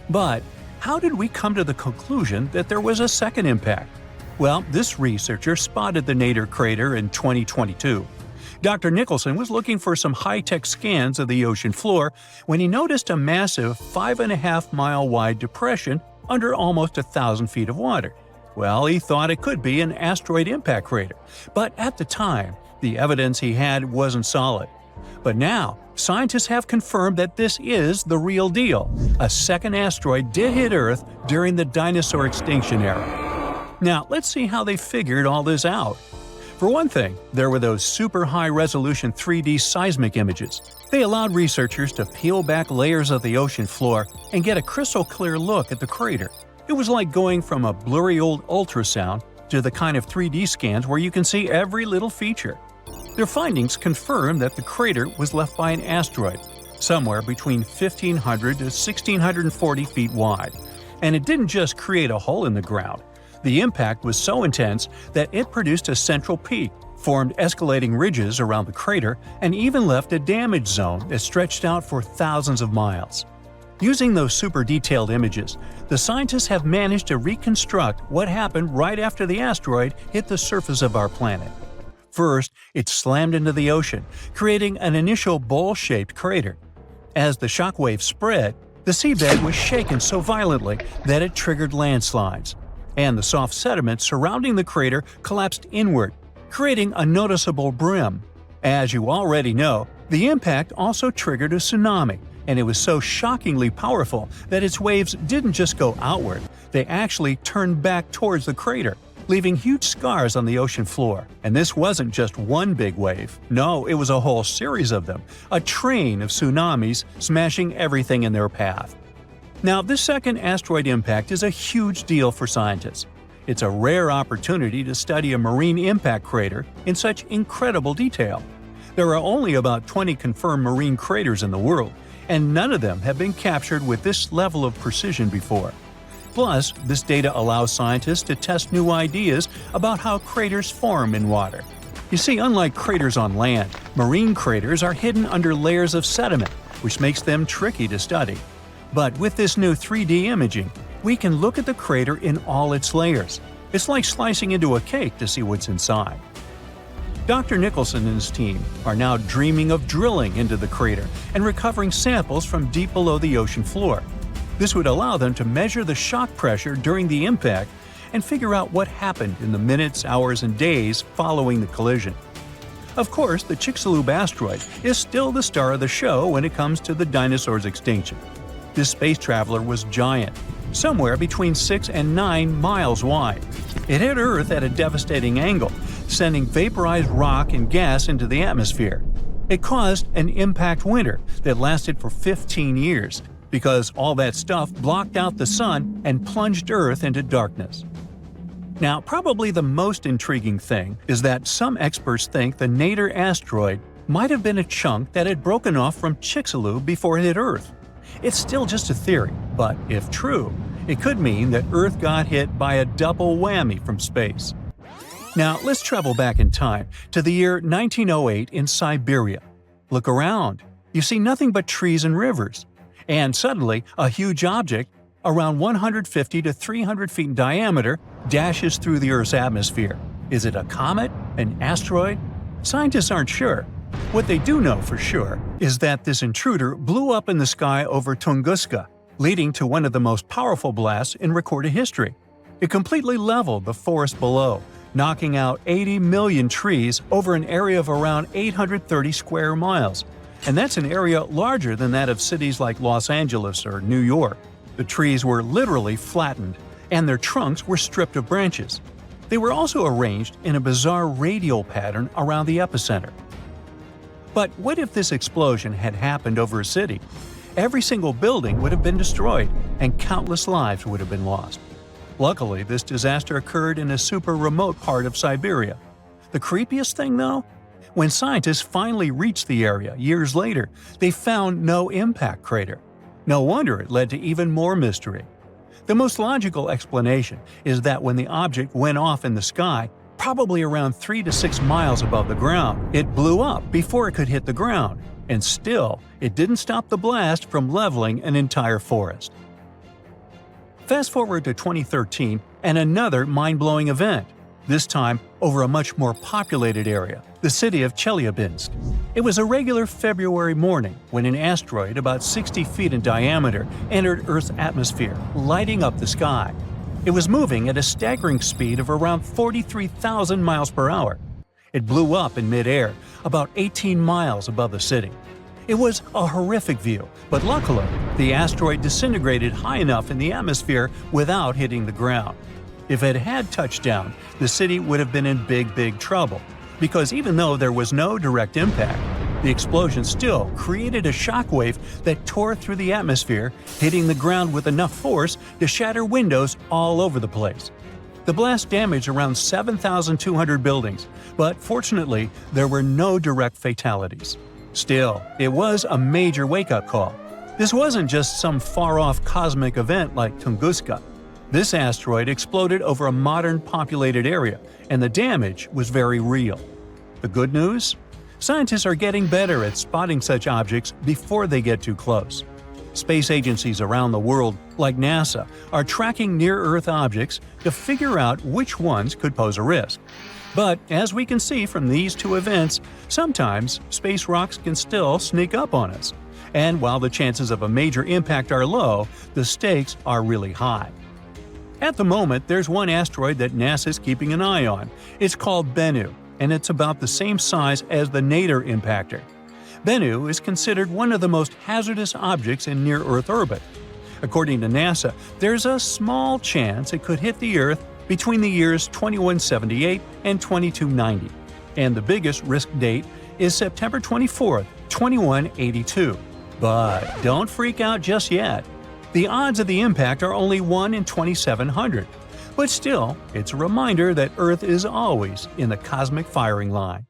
But how did we come to the conclusion that there was a second impact? Well, this researcher spotted the Nader crater in 2022. Dr. Nicholson was looking for some high-tech scans of the ocean floor when he noticed a massive 5.5-mile-wide depression under almost 1,000 feet of water. Well, he thought it could be an asteroid impact crater, but at the time, the evidence he had wasn't solid. But now, scientists have confirmed that this is the real deal. A second asteroid did hit Earth during the dinosaur extinction era. Now, let's see how they figured all this out. For one thing, there were those super high-resolution 3D seismic images. They allowed researchers to peel back layers of the ocean floor and get a crystal-clear look at the crater. It was like going from a blurry old ultrasound to the kind of 3D scans where you can see every little feature. Their findings confirm that the crater was left by an asteroid, somewhere between 1,500 to 1,640 feet wide. And it didn't just create a hole in the ground. The impact was so intense that it produced a central peak, formed escalating ridges around the crater, and even left a damage zone that stretched out for thousands of miles. Using those super detailed images, the scientists have managed to reconstruct what happened right after the asteroid hit the surface of our planet. First, it slammed into the ocean, creating an initial bowl-shaped crater. As the shockwave spread, the seabed was shaken so violently that it triggered landslides, and the soft sediment surrounding the crater collapsed inward, creating a noticeable brim. As you already know, the impact also triggered a tsunami, and it was so shockingly powerful that its waves didn't just go outward, they actually turned back towards the crater, leaving huge scars on the ocean floor. And this wasn't just one big wave. No, it was a whole series of them, a train of tsunamis smashing everything in their path. Now, this second asteroid impact is a huge deal for scientists. It's a rare opportunity to study a marine impact crater in such incredible detail. There are only about 20 confirmed marine craters in the world, and none of them have been captured with this level of precision before. Plus, this data allows scientists to test new ideas about how craters form in water. You see, unlike craters on land, marine craters are hidden under layers of sediment, which makes them tricky to study. But with this new 3D imaging, we can look at the crater in all its layers. It's like slicing into a cake to see what's inside. Dr. Nicholson and his team are now dreaming of drilling into the crater and recovering samples from deep below the ocean floor. This would allow them to measure the shock pressure during the impact and figure out what happened in the minutes, hours, and days following the collision. Of course, the Chicxulub asteroid is still the star of the show when it comes to the dinosaurs' extinction. This space traveler was giant, somewhere between 6 and 9 miles wide. It hit Earth at a devastating angle, sending vaporized rock and gas into the atmosphere. It caused an impact winter that lasted for 15 years because all that stuff blocked out the sun and plunged Earth into darkness. Now, probably the most intriguing thing is that some experts think the Nader asteroid might have been a chunk that had broken off from Chicxulub before it hit Earth. It's still just a theory, but if true, it could mean that Earth got hit by a double whammy from space. Now, let's travel back in time to the year 1908 in Siberia. Look around. You see nothing but trees and rivers. And suddenly, a huge object, around 150 to 300 feet in diameter, dashes through the Earth's atmosphere. Is it a comet? An asteroid? Scientists aren't sure. What they do know for sure is that this intruder blew up in the sky over Tunguska, leading to one of the most powerful blasts in recorded history. It completely leveled the forest below, knocking out 80 million trees over an area of around 830 square miles. And that's an area larger than that of cities like Los Angeles or New York. The trees were literally flattened, and their trunks were stripped of branches. They were also arranged in a bizarre radial pattern around the epicenter. But what if this explosion had happened over a city? Every single building would have been destroyed, and countless lives would have been lost. Luckily, this disaster occurred in a super remote part of Siberia. The creepiest thing, though? When scientists finally reached the area years later, they found no impact crater. No wonder it led to even more mystery. The most logical explanation is that when the object went off in the sky, probably around 3 to 6 miles above the ground, it blew up before it could hit the ground. And still, it didn't stop the blast from leveling an entire forest. Fast forward to 2013 and another mind-blowing event, this time over a much more populated area, the city of Chelyabinsk. It was a regular February morning when an asteroid about 60 feet in diameter entered Earth's atmosphere, lighting up the sky. It was moving at a staggering speed of around 43,000 miles per hour. It blew up in midair, about 18 miles above the city. It was a horrific view, but luckily, the asteroid disintegrated high enough in the atmosphere without hitting the ground. If it had touched down, the city would have been in big trouble, because even though there was no direct impact, the explosion still created a shockwave that tore through the atmosphere, hitting the ground with enough force to shatter windows all over the place. The blast damaged around 7,200 buildings, but fortunately, there were no direct fatalities. Still, it was a major wake-up call. This wasn't just some far-off cosmic event like Tunguska. This asteroid exploded over a modern populated area, and the damage was very real. The good news? Scientists are getting better at spotting such objects before they get too close. Space agencies around the world, like NASA, are tracking near-Earth objects to figure out which ones could pose a risk. But as we can see from these two events, sometimes space rocks can still sneak up on us. And while the chances of a major impact are low, the stakes are really high. At the moment, there's one asteroid that NASA's keeping an eye on. It's called Bennu, and it's about the same size as the Nader impactor. Bennu is considered one of the most hazardous objects in near-Earth orbit. According to NASA, there's a small chance it could hit the Earth between the years 2178 and 2290, and the biggest risk date is September 24, 2182. But don't freak out just yet. The odds of the impact are only 1 in 2,700. But still, it's a reminder that Earth is always in the cosmic firing line.